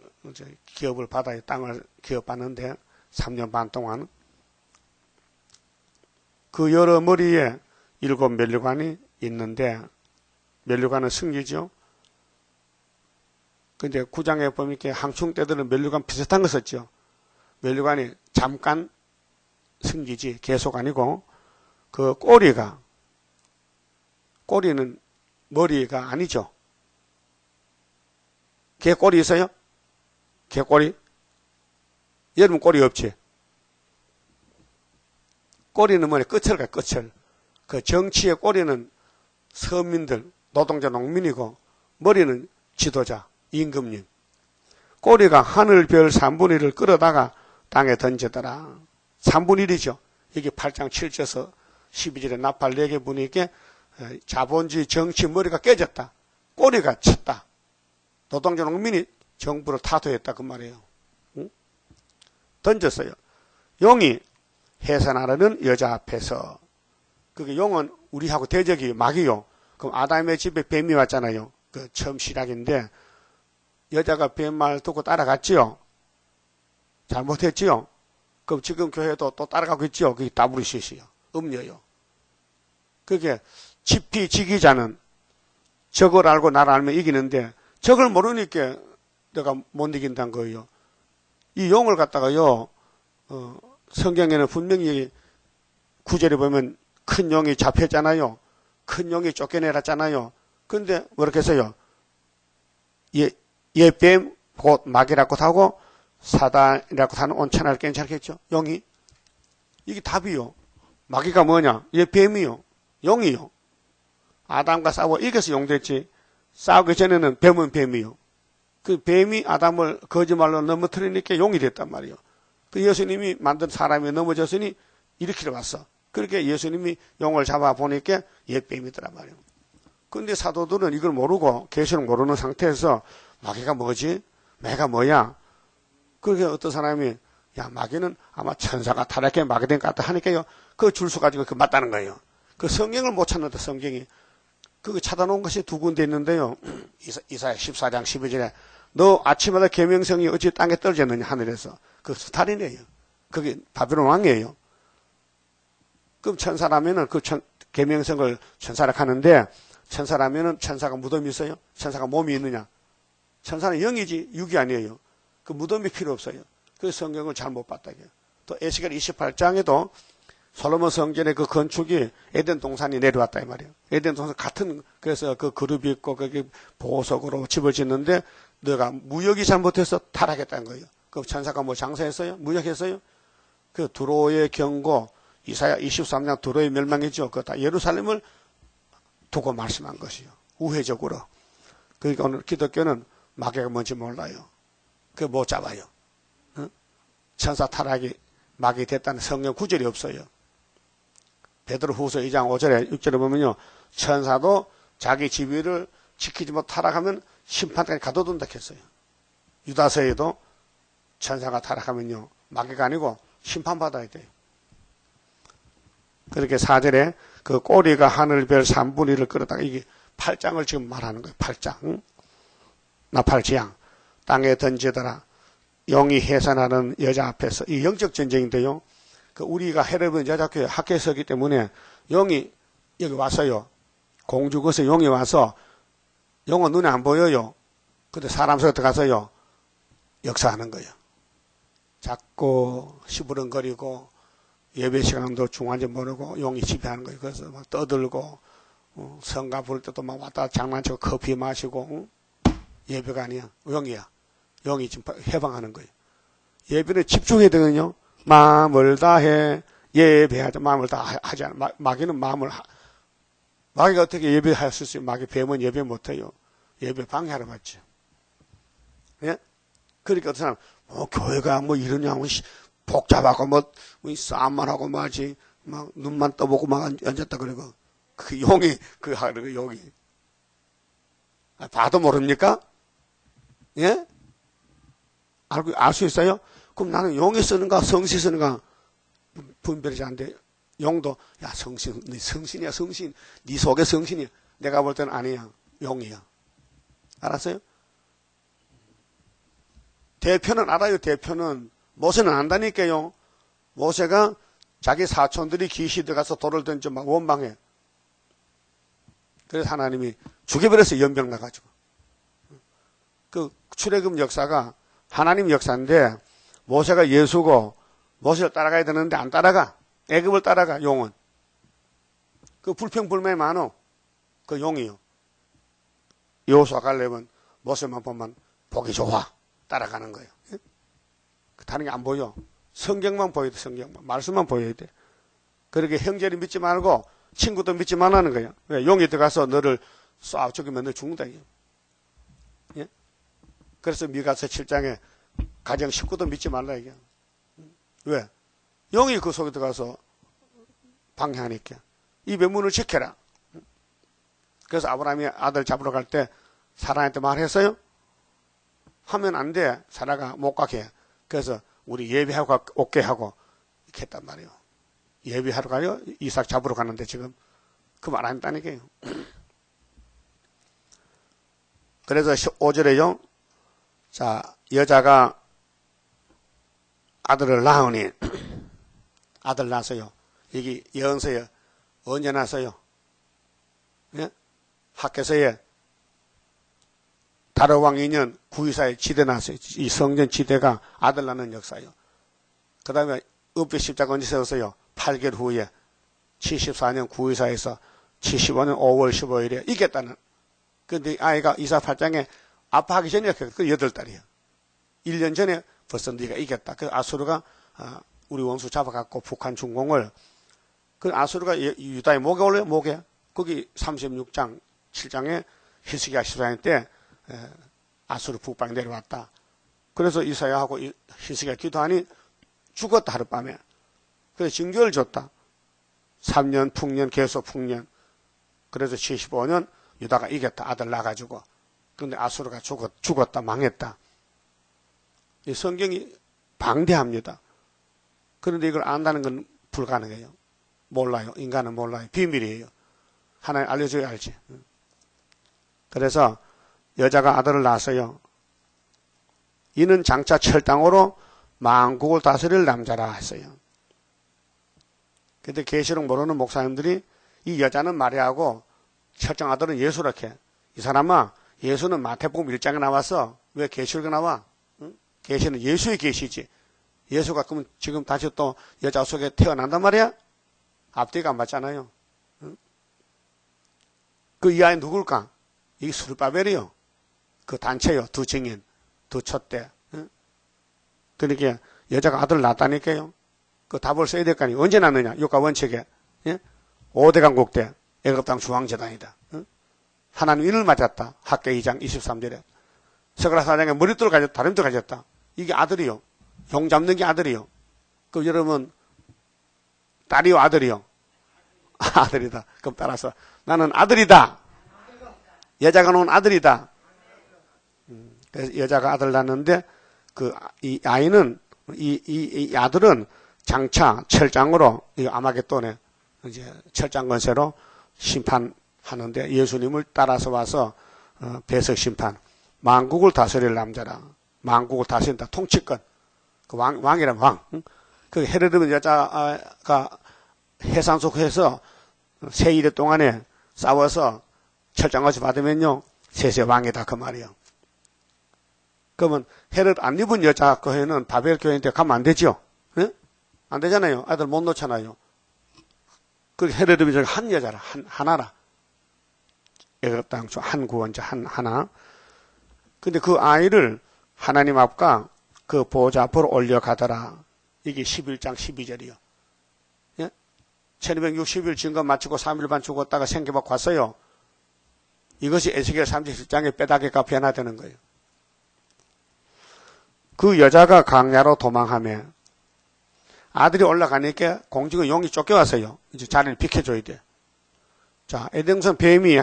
기업을 받아요. 땅을 기업받는데 3년 반 동안 그 여러 머리에 7 면류관이 있는데 면류관은 승리죠. 근데 구장에 보면 이렇게 항충 때들은 면류관 비슷한 거 썼죠. 면류관이 잠깐 승기지 계속 아니고 그 꼬리는 머리가 아니죠. 개 꼬리 있어요? 개 꼬리? 여러분 꼬리 없지? 꼬리는 뭐냐? 끝을 가, 끝을. 그 정치의 꼬리는 서민들, 노동자, 농민이고, 머리는 지도자, 임금님. 꼬리가 하늘별 3분의 1을 끌어다가 땅에 던지더라. 3분의 1이죠. 여기 8장 7절에서 12절에 나팔 4개 부니까 자본주의 정치 머리가 깨졌다. 꼬리가 쳤다. 노동자 농민이 정부를 타도했다 그 말이에요. 응? 던졌어요. 용이 해산하려는 여자 앞에서 그게 용은 우리하고 대적이 막이요. 그럼 아담의 집에 뱀이 왔잖아요. 그 처음 시작인데 여자가 뱀 말 듣고 따라갔지요. 잘못했지요. 그럼 지금 교회도 또 따라가고 있지요. 그게 다부리시시요. 음녀요. 그게 지피지기자는 적을 알고 나를 알면 이기는데 적을 모르니까 내가 못 이긴다는 거예요. 이 용을 갖다가요, 성경에는 분명히 구절에 보면 큰 용이 잡혔잖아요. 큰 용이 쫓겨내놨잖아요. 근데 뭐렇게 해서요? 얘 뱀, 곧 마귀라고 하고 사단이라고 하는 온천할 괜찮겠죠? 용이? 이게 답이요. 마귀가 뭐냐? 얘 뱀이요. 용이요. 아담과 싸워 이겨서 용 됐지. 싸우기 전에는 뱀은 뱀이요. 그 뱀이 아담을 거짓말로 넘어뜨리니까 용이 됐단 말이에요. 그 예수님이 만든 사람이 넘어졌으니 일으키러 왔어. 그렇게 예수님이 용을 잡아 보니까 얘 뱀이더란 말이에요. 근데 사도들은 이걸 모르고 계시록 모르는 상태에서 마귀가 뭐지? 매가 뭐야? 그렇게 어떤 사람이 야 마귀는 아마 천사가 타락해 마귀 된 것 같다 하니까요. 그 줄서 가지고 그 맞다는 거예요. 그 성경을 못 찾는다 성경이. 그거 찾아놓은 것이 2군데 있는데요. 이사야 14장 12절에 너 아침마다 계명성이 어찌 땅에 떨어졌느냐 하늘에서. 그 스타린이에요. 그게 바빌론 왕이에요. 그럼 천사라면은 그 계명성을 천사라 하는데 천사라면은 천사가 무덤이 있어요? 천사가 몸이 있느냐? 천사는 영이지 육이 아니에요. 그 무덤이 필요 없어요. 그래서 성경을 잘 못 봤다. 또 에스겔 28장에도 솔로몬 성전의 그 건축이 에덴 동산이 내려왔다 이 말이에요. 에덴 동산 같은 그래서 그 그룹이 있고 거기 보석으로 집을 짓는데 너가 무역이 잘못해서 타락했다는 거예요. 그 천사가 뭐 장사했어요? 무역했어요? 그 두로의 경고 이사야 23장 두로의 멸망이죠. 그 다 예루살렘을 두고 말씀한 것이요. 우회적으로. 그러니까 오늘 기독교는 마귀가 뭔지 몰라요. 그거 못 잡아요. 어? 천사 타락이 마귀 됐다는 성경 구절이 없어요. 베드로후서 2장 5절에 6절에 보면요. 천사도 자기 지위를 지키지 못 타락하면 심판까지 가둬둔다 했어요. 유다서에도 천사가 타락하면요. 마귀가 아니고 심판받아야 돼요. 그렇게 4절에 그 꼬리가 하늘별 3분의 1을 끌어다가 이게 8장을 지금 말하는 거예요. 8장. 응? 나팔지향. 땅에 던지더라. 용이 해산하는 여자 앞에서. 이 영적 전쟁인데요. 그 우리가 헤롯은 여자교회 학교에서기 때문에 용이 여기 왔어요. 공주것에 용이 와서 용은 눈에 안 보여요. 근데 사람 속에 들어가서요. 역사하는 거예요. 자꾸 시부렁거리고 예배 시간도 중간지 모르고 용이 지배하는 거예요. 그래서 막 떠들고 성가 부를 때도 막 왔다 장난치고 커피 마시고 예배가 아니야. 용이야. 용이 지금 해방하는 거예요. 예배는 집중해야 되거든요. 마음을 다해 예배하자. 마음을 다 하지 않아. 마귀는 마귀가 어떻게 예배할 수 있어요? 마귀 뱀은 예배 못해요. 예배 방해하러 갔죠. 예? 그러니까 어떤 사람 교회가 뭐 이러냐 복잡하고 뭐 싸움만 하고 뭐지 막 눈만 떠보고 막 앉았다 그러고 그 용이 그 하는 그 용이 봐도 모릅니까? 예? 알 수 있어요? 그럼 나는 용이 쓰는가 성신이 쓰는가 분별이 잘 안 돼. 용도 야 성신, 네 성신이야 성신, 네 속에 성신이야. 내가 볼 때는 아니야 용이야. 알았어요? 대표는 알아요. 대표는 모세는 안다니까요. 모세가 자기 사촌들이 귀시 들어가서 돌을 던져 막 원망해. 그래서 하나님이 죽여버렸어요. 연병 나가지고. 그 출애굽 역사가 하나님 역사인데 모세가 예수고 모세를 따라가야 되는데 안 따라가. 애굽을 따라가 용은. 그 불평불만이 많어. 그 용이요. 여호수아 갈렙은 모세만 보면 보기 좋아. 따라가는 거예요. 다른 게 안 보여. 성경만 보여야 돼. 성경만. 말씀만 보여야 돼. 그렇게 형제를 믿지 말고 친구도 믿지 말라는 거예요. 왜? 용이 들어가서 너를 쏴 죽이면 너 죽는다. 예? 그래서 미가서 7장에 가정 식구도 믿지 말라 이게. 왜? 용이 그 속에 들어가서 방해하니까. 입의 문을 지켜라. 그래서 아브라함이 아들 잡으러 갈 때 사라한테 말했어요. 하면 안 돼. 사라가 못 가게 해. 그래서 우리 예비하고 올게 하고 이렇게 했단 말이에요. 예비하러 가요? 이삭 잡으러 가는데 지금 그 말 안 했다니까요. 그래서 5절에요. 자, 여자가 아들을 낳으니 아들 낳았어요. 이게 예언서에 언제 낳았어요? 예? 학개서에 다르왕 2년 924에 지대 났어요. 이 성전 지대가 아들 낳는 역사예요. 그 다음에 읍비 십자가 언제 세웠어요? 8개월 후에 74년 924에서 75년 5월 15일에 이겼다는. 근데 아이가 이사 8장에 아파하기 전에 그 8달이에요. 1년 전에 벌써 네가 이겼다. 그 아수르가 우리 원수 잡아갖고 북한 중공을 그 아수르가 유다의 목에 올려요. 목에. 거기 36장 7장에 히스기야 14년 때 아수르 북방 내려왔다. 그래서 이사야하고 히스기야 기도하니 죽었다 하룻밤에. 그래서 징조를 줬다. 3년 풍년 계속 풍년. 그래서 75년 유다가 이겼다. 아들 낳아가지고. 그런데 아수르가 죽었다. 망했다. 이 성경이 방대합니다. 그런데 이걸 안다는 건 불가능해요. 몰라요. 인간은 몰라요. 비밀이에요. 하나님 알려줘야 알지. 그래서 여자가 아들을 낳았어요. 이는 장차 철당으로 만국을 다스릴 남자라 했어요. 근데 계시록 모르는 목사님들이 이 여자는 마리아고 철장 아들은 예수라 해. 이 사람아, 예수는 마태복음 1장에 나와서 왜 계시록에 나와? 응? 계시는 예수의 계시지. 예수가 그러면 지금 다시 또 여자 속에 태어난단 말이야? 앞뒤가 안 맞잖아요. 응? 그 이 아이 누굴까? 이게 스룹바벨이요. 그 단체요. 두 증인, 두 촛대. 응? 그러니까 여자가 아들 낳았다니까요. 그 답을 써야 될 거 아니에요. 언제 낳느냐? 육가 원칙에. 예? 5대 강국대 애굽 땅 중앙재단이다. 응? 하나님 인을 맞았다. 학계 2장 23절에. 서가라 사장에 머릿돌 가졌다. 다림돌 가졌다. 이게 아들이요. 용 잡는 게 아들이요. 그럼 여러분 딸이요 아들이요? 아들이다. 그럼 따라서 나는 아들이다. 여자가 놓은 아들이다. 그래서 여자가 아들 낳는데 이 아이는 이 아들은 장차 철장으로 이 아마겟돈에 이제 철장 건세로 심판하는데 예수님을 따라서 와서 배석 심판 만국을 다스릴 남자라. 만국을 다스린다. 통치권. 그 왕이란 왕. 그 헤로드 여자가 해산 속에서 세 일의 동안에 싸워서 철장같이 받으면요 세세 왕이다 그 말이에요. 그러면 헤롯 안 입은 여자 교회는 바벨 교회인데 가면 안 되죠? 네? 안 되잖아요. 아들 못 놓잖아요. 그 헤롯이 한 여자라 하나라. 애굽 땅 한 구원자 하나. 근데 그 아이를 하나님 앞과 그 보호자 앞으로 올려가더라. 이게 11장 12절이요. 예? 1260일 증거 마치고 3일 반 죽었다가 생겨받고 왔어요. 이것이 에스겔 37장의 빼다기가 변화되는 거예요. 그 여자가 강야로 도망하며 아들이 올라가니까 공중의 용이 쫓겨왔어요. 이제 자리를 비켜줘야 돼. 자, 에덴동산 뱀이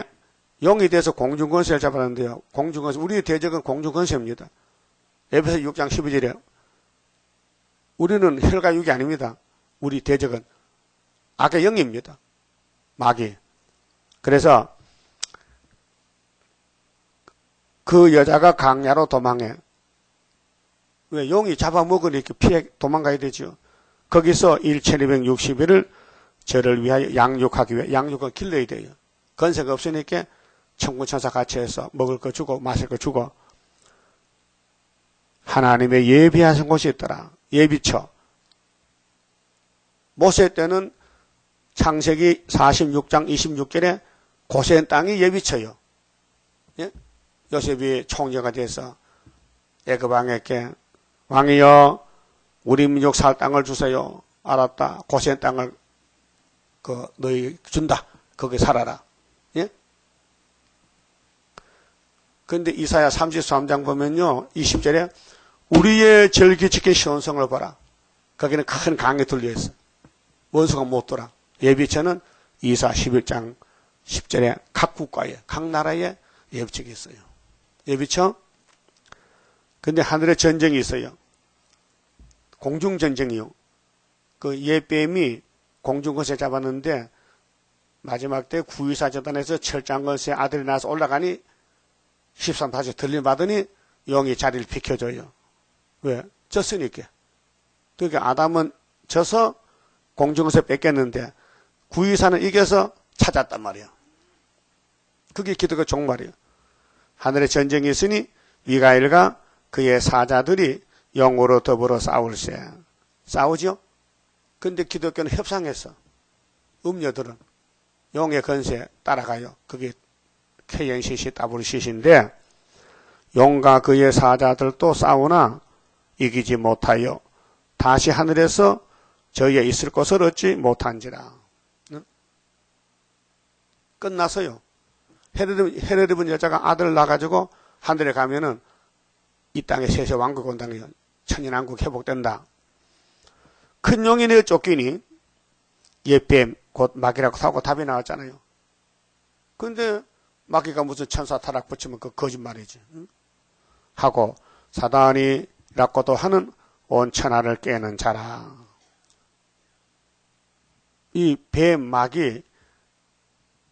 용이 돼서 공중권세를 잡았는데요. 공중권세, 우리의 대적은 공중권세입니다. 에베소 6장 12절에 우리는 혈과 육이 아닙니다. 우리 대적은 악의 영입니다. 마귀. 그래서 그 여자가 강야로 도망해. 왜? 용이 잡아먹으니 이렇게 피해 도망가야 되죠. 거기서 1260일을 저를 위하여 양육하기 위해, 양육은 길러야 돼요. 건세가 없으니까 천군천사 같이 해서 먹을 거 주고 마실 거 주고. 하나님의 예비하신 곳이 있더라. 예비처. 모세 때는 창세기 46장 26절에 고센 땅이 예비처요. 예? 요셉이 총리가 돼서 애굽 왕에게 왕이여 우리 민족 살 땅을 주세요. 알았다. 고센 땅을 너희 준다. 거기 살아라. 예? 그런데 이사야 33장 보면요. 20절에 우리의 절기지킨 시온성을 보라. 거기는 큰 강에 둘려있어. 원수가 못 돌아. 예비처는 이사 11장 10절에 각 국가에, 각 나라에 예비처가 있어요. 예비처? 근데 하늘에 전쟁이 있어요. 공중전쟁이요. 그 예뱀이 공중권세 잡았는데 마지막 때 구유사재단에서 철장건세 아들이 나서 올라가니 13타지 들림받으니 용이 자리를 비켜줘요. 왜? 졌으니까. 그러니까 아담은 져서 공중권세 뺏겼는데 구유사는 이겨서 찾았단 말이에요. 그게 기도가 종말이에요. 하늘에 전쟁이 있으니 미가엘과 그의 사자들이 영으로 더불어 싸울세. 싸우죠? 근데 기독교는 협상했어. 음녀들은 용의 건세 따라가요. 그게 KNCC, WCC인데 용과 그의 사자들도 싸우나 이기지 못하여 다시 하늘에서 저희의 있을 곳을 얻지 못한지라. 끝났어요. 헤롯 입은 여자가 아들을 낳아가지고 하늘에 가면은 이 땅에 세세 왕국 온다는 천년왕국 회복된다. 큰 용이 내어 쫓기니 옛뱀 곧 마귀라고 하고 답이 나왔잖아요. 근데 마귀가 무슨 천사 타락 붙이면 그 거짓말이지. 응? 하고 사단이라고도 하는 온 천하를 깨는 자라. 이 뱀 마귀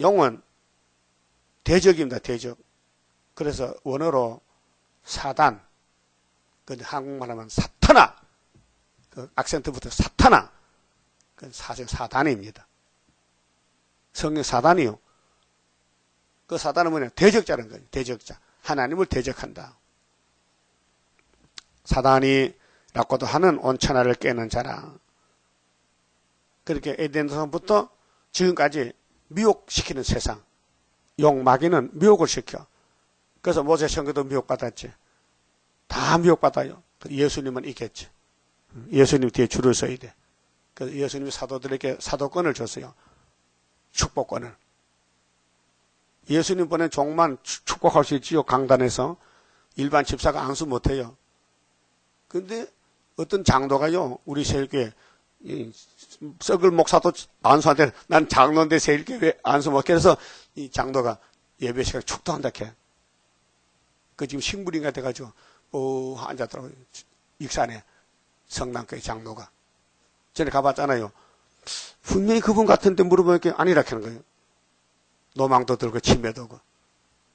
용은 대적입니다. 대적. 그래서 원어로 사단. 근데 한국말 하면 사탄아. 그 악센트부터 사탄아. 그 사실 사단입니다. 성경 사단이요. 그 사단은 뭐냐? 대적자라는 거예요. 대적자. 하나님을 대적한다. 사단이라고도 하는 온 천하를 깨는 자라. 그렇게 에덴동산부터 지금까지 미혹시키는 세상. 용 마귀는 미혹을 시켜. 그래서 모세 선교도 미혹받았지. 다 미혹받아요. 예수님은 이겼지. 예수님 뒤에 줄을 서야 돼. 그래서 예수님이 사도들에게 사도권을 줬어요. 축복권을. 예수님 보낸 종만 축복할 수 있지요. 강단에서. 일반 집사가 안수 못해요. 근데 어떤 장로가요. 우리 세일교회 썩을 목사도 안수한테 난 장로인데 세일교회 왜 안수 못해? 그래서 이 장로가 예배 시간에 축도한다 해. 그 지금 식물인가 돼가지고 앉았더라고요. 익산에 성남교회 장로가. 전에 가봤잖아요. 분명히 그분 같은데 물어보니까 아니라 하는 거예요. 노망도 들고 치매도 오고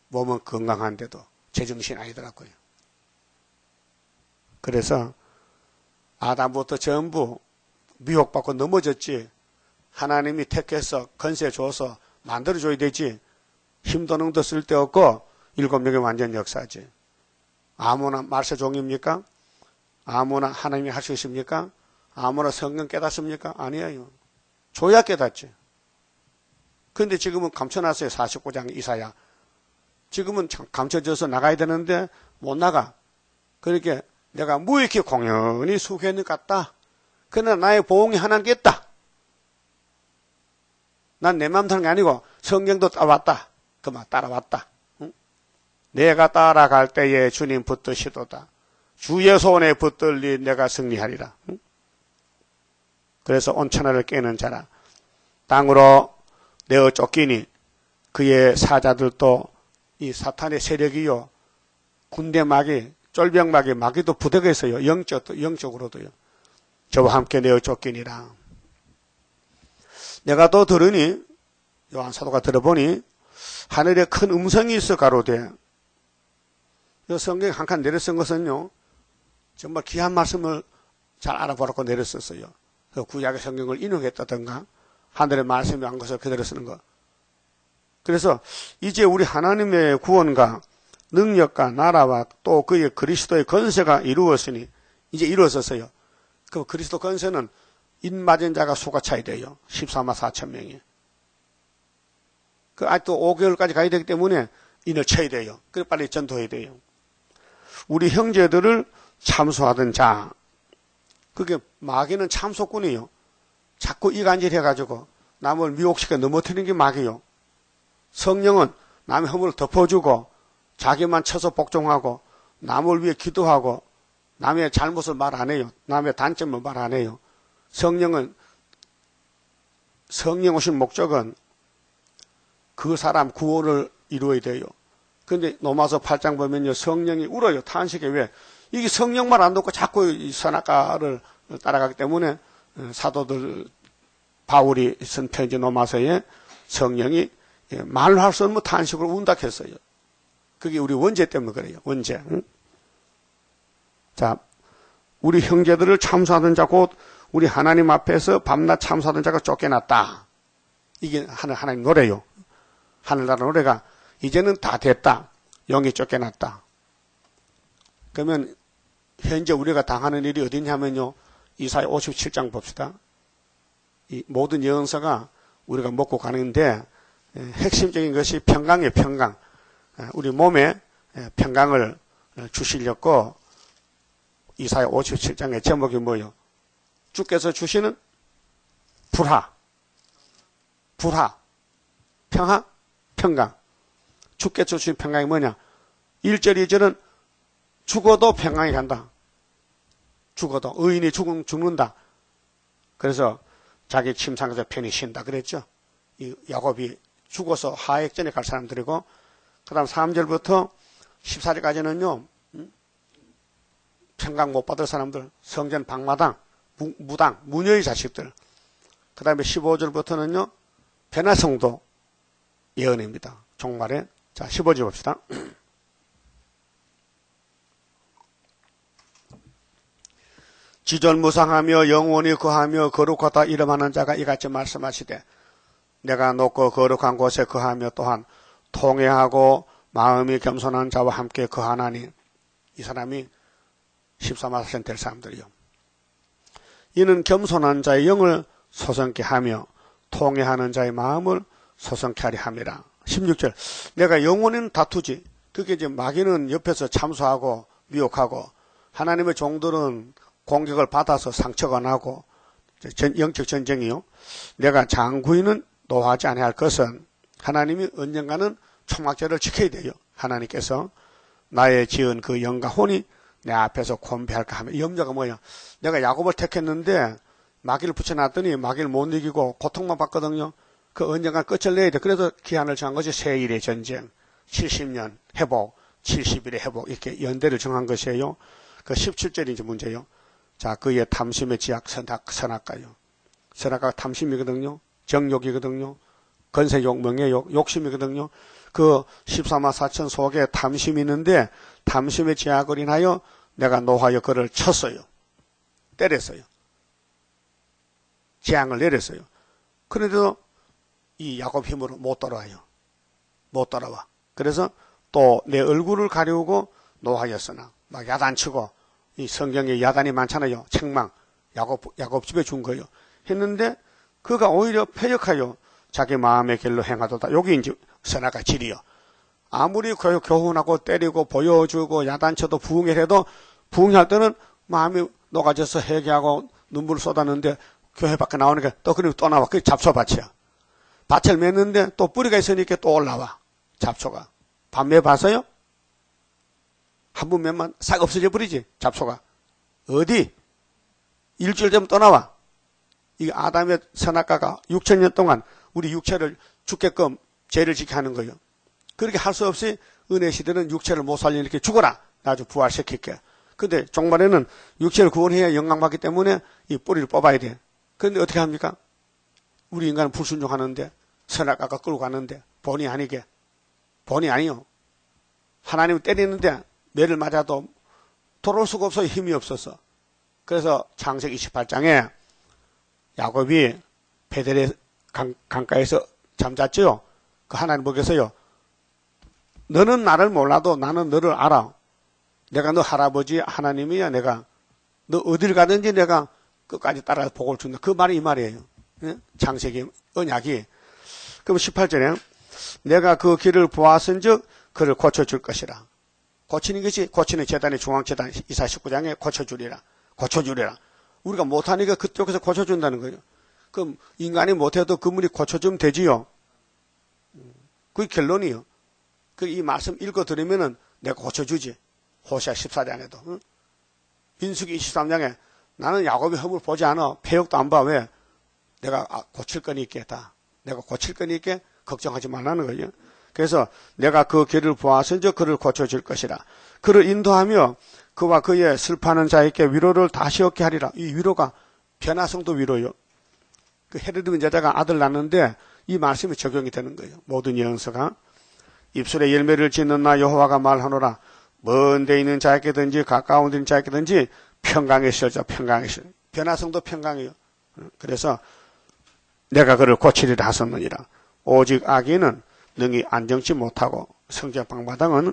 몸은 건강한데도 제정신 아니더라고요. 그래서 아담부터 전부 미혹받고 넘어졌지. 하나님이 택해서 건세 줘서 만들어줘야 되지. 힘도 능도 쓸데없고 7명의 완전 역사지. 아무나 말세종입니까? 아무나 하나님이 할 수 있습니까? 아무나 성경 깨닫습니까? 아니에요. 줘야 깨닫지. 근데 지금은 감춰놨어요. 49장 이사야. 지금은 감춰져서 나가야 되는데 못 나가. 그러니까 내가 무익히 공연히 수고했는 것 같다. 그러나 나의 보응이 하나님께 있다. 난 내 마음 타는 게 아니고 성경도 따라왔다. 그만 따라왔다. 응? 내가 따라갈 때에 주님 붙드시도다. 주의 손에 붙들리 내가 승리하리라. 응? 그래서 온 천하를 깨는 자라. 땅으로 내어 쫓기니 그의 사자들도 이 사탄의 세력이요, 군대막이, 쫄병막이, 마귀도 부대가 있어요. 영적으로도요. 저와 함께 내어 쫓기니라. 내가 또 들으니, 요한 사도가 들어보니 하늘에 큰 음성이 있어 가로되, 이 성경 한 칸 내려 쓴 것은요, 정말 귀한 말씀을 잘 알아보라고 내려 썼어요. 그 구약의 성경을 인용했다든가 하늘의 말씀이 한 것을 그대로 쓰는 것. 그래서 이제 우리 하나님의 구원과 능력과 나라와 또 그의 그리스도의 건세가 이루었으니, 이제 이루어졌어요. 그 그리스도 건세는 인 맞은 자가 수가 차야 돼요. 14만 4천 명이. 그 아직도 5개월까지 가야 되기 때문에 인을 쳐야 돼요. 그래 빨리 전도해야 돼요. 우리 형제들을 참소하던 자, 그게 마귀는 참소꾼이요. 자꾸 이간질 해가지고 남을 미혹시켜 넘어뜨리는 게 마귀요. 성령은 남의 허물을 덮어주고 자기만 쳐서 복종하고 남을 위해 기도하고 남의 잘못을 말 안 해요. 남의 단점을 말 안 해요. 성령 오신 목적은 그 사람 구원을 이루어야 돼요. 그런데 로마서 8장 보면요, 성령이 울어요. 탄식에. 왜? 이게 성령 말 안 듣고 자꾸 이 선악과를 따라가기 때문에 사도들 바울이 쓴 편지 로마서에 성령이 말로 할 수 없는 탄식으로 운다 했어요. 그게 우리 원죄 때문에 그래요. 원죄. 응? 자, 우리 형제들을 참소하던 자, 곧 우리 하나님 앞에서 밤낮 참소하던 자가 쫓겨났다. 이게 하나님 노래요. 하늘나라 노래가 이제는 다 됐다. 영이 쫓겨났다. 그러면 현재 우리가 당하는 일이 어디냐면요, 이사야 57장 봅시다. 이 모든 예언서가 우리가 먹고 가는데 핵심적인 것이 평강이에요. 평강. 우리 몸에 평강을 주시려고 이사야 57장의 제목이 뭐예요? 주께서 주시는 불화, 평화, 평강. 주께서 주신 평강이 뭐냐? 1절, 2절은 죽어도 평강이 간다. 죽어도. 의인이 죽는다. 그래서 자기 침상에서 편히 쉰다 그랬죠. 이 야곱이 죽어서 하액전에 갈 사람들이고, 그 다음 3절부터 14절까지는요, 평강 못 받을 사람들, 성전 방마당, 무당, 무녀의 자식들. 그 다음에 15절부터는요, 베나성도 예언입니다. 종말에. 자, 15절 봅시다. 지존무상하며 영원히 거하며 거룩하다 이름하는 자가 이같이 말씀하시되, 내가 높고 거룩한 곳에 거하며 또한 통회하고 마음이 겸손한 자와 함께 거하나니. 이 사람이 14만 4천 될 사람들이요. 이는 겸손한 자의 영을 소성케 하며 통회하는 자의 마음을 소성케 하려 함이라. 16절. 내가 영원히는 다투지. 그게 이제 마귀는 옆에서 참소하고 미혹하고, 하나님의 종들은 공격을 받아서 상처가 나고, 영적 전쟁이요. 내가 장구인은 노하지 아니할 것은, 하나님이 언젠가는 초막절을 지켜야 돼요. 하나님께서 나의 지은 그 영과 혼이 내 앞에서 곤배할까 하면, 염려가 뭐야? 내가 야곱을 택했는데 마귀를 붙여놨더니 마귀를 못 이기고 고통만 받거든요. 그 언젠가 끝을 내야 돼. 그래서 기한을 정한 것이 세일의 전쟁, 70년 회복, 70일의 회복, 이렇게 연대를 정한 것이에요. 그 17절이 이제 문제예요. 자, 그의 탐심의 지약 선악과요. 선악과가 탐심이거든요. 정욕이거든요. 건세욕, 명예욕, 욕심이거든요. 그 14만 4천 속에 탐심이 있는데, 탐심의 제약을 인하여 내가 노하여 그를 쳤어요. 때렸어요. 재앙을 내렸어요. 그런데도 이 야곱 힘으로 못 따라와요. 못 따라와. 그래서 또 내 얼굴을 가리우고 노하였으나, 막 야단치고, 이 성경에 야단이 많잖아요. 책망. 야곱 집에 준 거예요. 했는데 그가 오히려 패역하여 자기 마음의 길로 행하도다. 여기 이제 선악과 질이요. 아무리 교훈하고 때리고 보여주고 야단쳐도 부흥해도, 부흥할 때는 마음이 녹아져서 회개하고 눈물을 쏟았는데 교회 밖에 나오니까 또 그리고 또 나와. 그게 잡초밭이야. 밭을 맺는데 또 뿌리가 있으니까 또 올라와. 잡초가. 밤에 봤어요? 한 번 몇만 싹 없어져 버리지. 잡초가. 어디? 일주일 되면 또 나와. 이 아담의 선악과가 6,000년 동안 우리 육체를 죽게끔 죄를 지게 하는 거예요. 그렇게 할 수 없이 은혜 시대는 육체를 못 살리니 이렇게 죽어라. 나중 부활시킬게. 근데 종말에는 육체를 구원해야 영광받기 때문에 이 뿌리를 뽑아야 돼. 그런데 어떻게 합니까? 우리 인간은 불순종하는데 선악과가 끌고 가는데 본의 아니게. 본의 아니요. 하나님을 때리는데 매를 맞아도 돌아올 수가 없어요. 힘이 없어서. 그래서 창세기 28장에 야곱이 베델의 강가에서 잠잤죠. 그 하나님 보고서요. 너는 나를 몰라도 나는 너를 알아. 내가 너 할아버지 하나님이야. 내가 너 어딜 가든지 내가 끝까지 따라서 복을 준다. 그 말이 이 말이에요. 예? 창세기 언약이. 그럼 18절에 내가 그 길을 보았은즉 그를 고쳐줄 것이라. 고치는 것이 고치는 재단의 중앙재단 이사 19장에 고쳐주리라. 우리가 못하니까 그쪽에서 고쳐준다는 거예요. 그럼 인간이 못해도 그분이 고쳐주면 되지요. 그게 결론이요. 이 말씀 읽어드리면은 내가 고쳐주지. 호시아 14장에도. 응? 민수기 23장에 나는 야곱의 허물을 보지 않아. 폐역도 안 봐. 왜? 내가 고칠 거니 있겠다. 내가 고칠 거니 있게 걱정하지 말라는 거예요. 그래서 내가 그 길을 보았은즉 그를 고쳐줄 것이라. 그를 인도하며 그와 그의 슬퍼하는 자에게 위로를 다시 얻게 하리라. 이 위로가 변화성도 위로요. 그 헤로드 여자가 아들 낳는데 이 말씀이 적용이 되는 거예요. 모든 예언서가. 입술에 열매를 짓는 나 여호와가 말하노라. 먼 데 있는 자에게든지 가까운 데 있는 자에게든지 평강의 시절자 평강의 시절. 변화성도 평강이에요. 그래서 내가 그를 고치리라 하셨느니라. 오직 악인은 능히 안정치 못하고 성전 방바닥은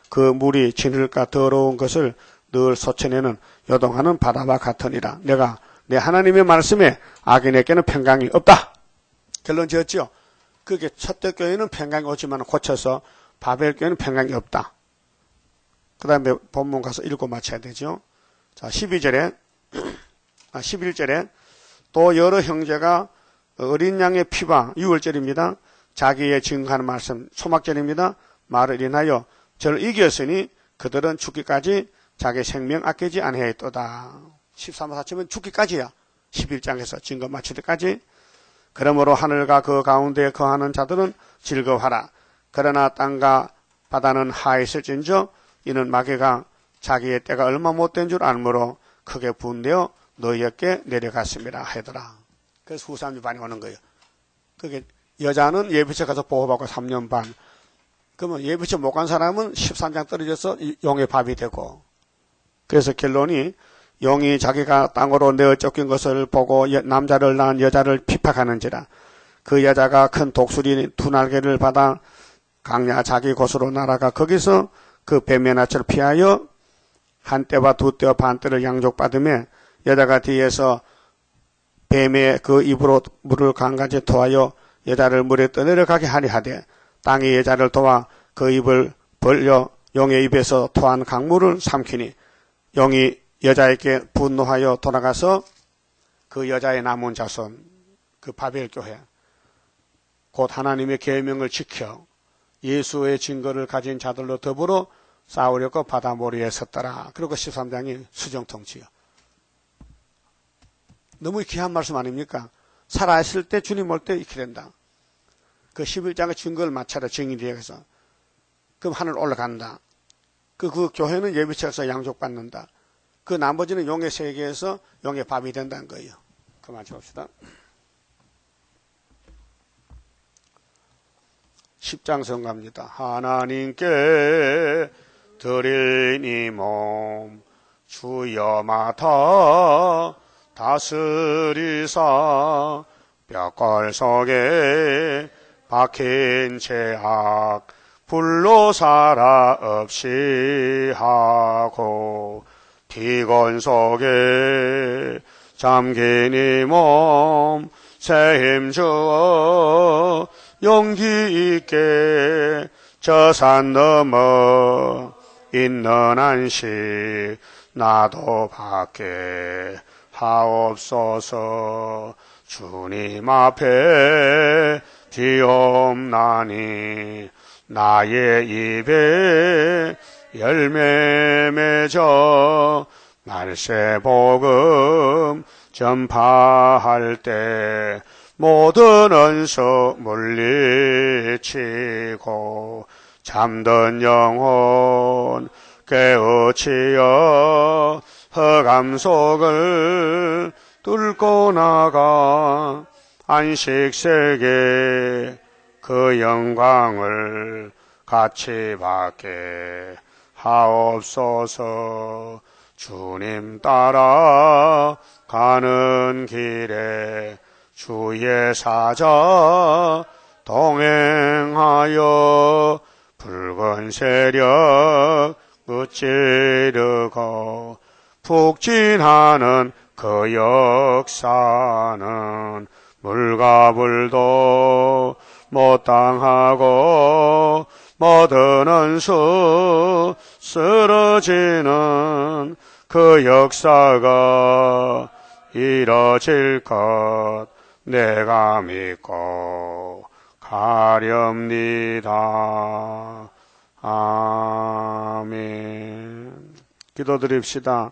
그 물이 진흙과 더러운 것을 늘 솟아내는 요동하는 바다와 같으니라. 내가 내 하나님의 말씀에 악인에게는 평강이 없다. 결론 지었죠. 그게 첫대 교회는 평강이 오지만 고쳐서 바벨 교회는 평강이 없다. 그 다음에 본문 가서 읽고 마쳐야 되죠. 자, 11절에 또 여러 형제가 어린 양의 피와 6월절입니다. 자기의 증거하는 말씀 초막절입니다. 말을 인하여 저를 이겼으니 그들은 죽기까지 자기 생명 아끼지 아니하였도다. 13와 4쯤은 죽기까지야. 11장에서 증거 마칠 때까지. 그러므로 하늘과 그 가운데 거하는 자들은 즐거워하라. 그러나 땅과 바다는 하했을진저 이는 마귀가 자기의 때가 얼마 못된 줄 알므로 크게 분되어 너희에게 내려갔습니다 하더라. 그래서 후삼이 반이 오는 거예요. 그게 여자는 예비체 가서 보호받고 3년 반. 그러면 예비체 못 간 사람은 13장 떨어져서 용의 밥이 되고. 그래서 결론이 용이 자기가 땅으로 내어 쫓긴 것을 보고 남자를 낳은 여자를 핍박하는지라. 그 여자가 큰 독수리 두 날개를 받아 강야 자기 곳으로 날아가 거기서 그 뱀의 낯을 피하여 한 떼와 두 떼와 반 떼를 양족받으며 여자가 뒤에서 뱀의 그 입으로 물을 강가지에 토하여 여자를 물에 떠내려가게 하리 하되 땅이 여자를 도와 그 입을 벌려 용의 입에서 토한 강물을 삼키니 용이 여자에게 분노하여 돌아가서 그 여자의 남은 자손 그 바벨교회 곧 하나님의 계명을 지켜 예수의 증거를 가진 자들로 더불어 싸우려고 바다 모리에 섰더라. 그리고 13장이 수정통치요. 너무 귀한 말씀 아닙니까? 살아있을 때 주님 올 때 이렇게 된다. 그 11장의 증거를 마차라 증인되어서 그럼 하늘 올라간다. 그 교회는 예비체에서 양족받는다. 그 나머지는 용의 세계에서 용의 밥이 된다는 거예요. 그만 봅시다. 10장 성가입니다. 하나님께 드린 이 몸 주여 맡아 다스리사 뼈골 속에 박힌 죄악 불로 살아 없이 하고 피곤 속에 잠긴 이 몸 새 힘 주어 용기 있게 저 산 넘어 있는 안식 나도 받게 하옵소서. 주님 앞에 비옵나니 나의 입에 열매 맺어 날새 복음 전파할 때 모든 은수 물리치고 잠든 영혼 깨우치어 흑암 속을 뚫고 나가 안식세계 그 영광을 같이 받게 하옵소서. 주님 따라 가는 길에 주의 사자 동행하여 붉은 세력 무찌르고 북진하는 그 역사는 물과 불도 못 당하고 모든 은수 쓰러지는 그 역사가 이뤄질 것 내가 믿고 가렵니다. 아멘. 기도드립시다.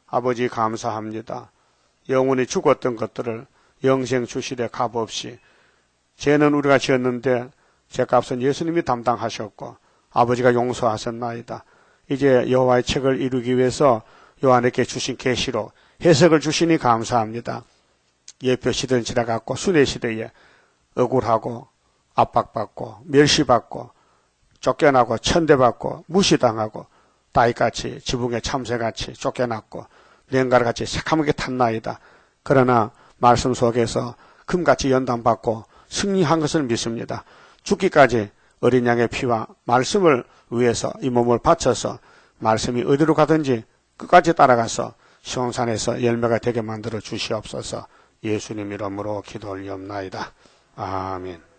아버지 감사합니다. 영원히 죽었던 것들을 영생 주시되 값없이 죄는 우리가 지었는데 죄값은 예수님이 담당하셨고 아버지가 용서하셨나이다. 이제 여호와의 책을 이루기 위해서 요한에게 주신 계시로 해석을 주시니 감사합니다. 예표시대는 지나갔고 수레시대에 억울하고 압박받고 멸시받고 쫓겨나고 천대받고 무시당하고 다윗같이 지붕에 참새같이 쫓겨났고 랭가르같이 새카맣게 탔나이다. 그러나 말씀 속에서 금같이 연단받고 승리한 것을 믿습니다. 죽기까지 어린 양의 피와 말씀을 위해서 이 몸을 바쳐서 말씀이 어디로 가든지 끝까지 따라가서 시온산에서 열매가 되게 만들어 주시옵소서. 예수님 이름으로 기도 올리옵나이다. 아멘.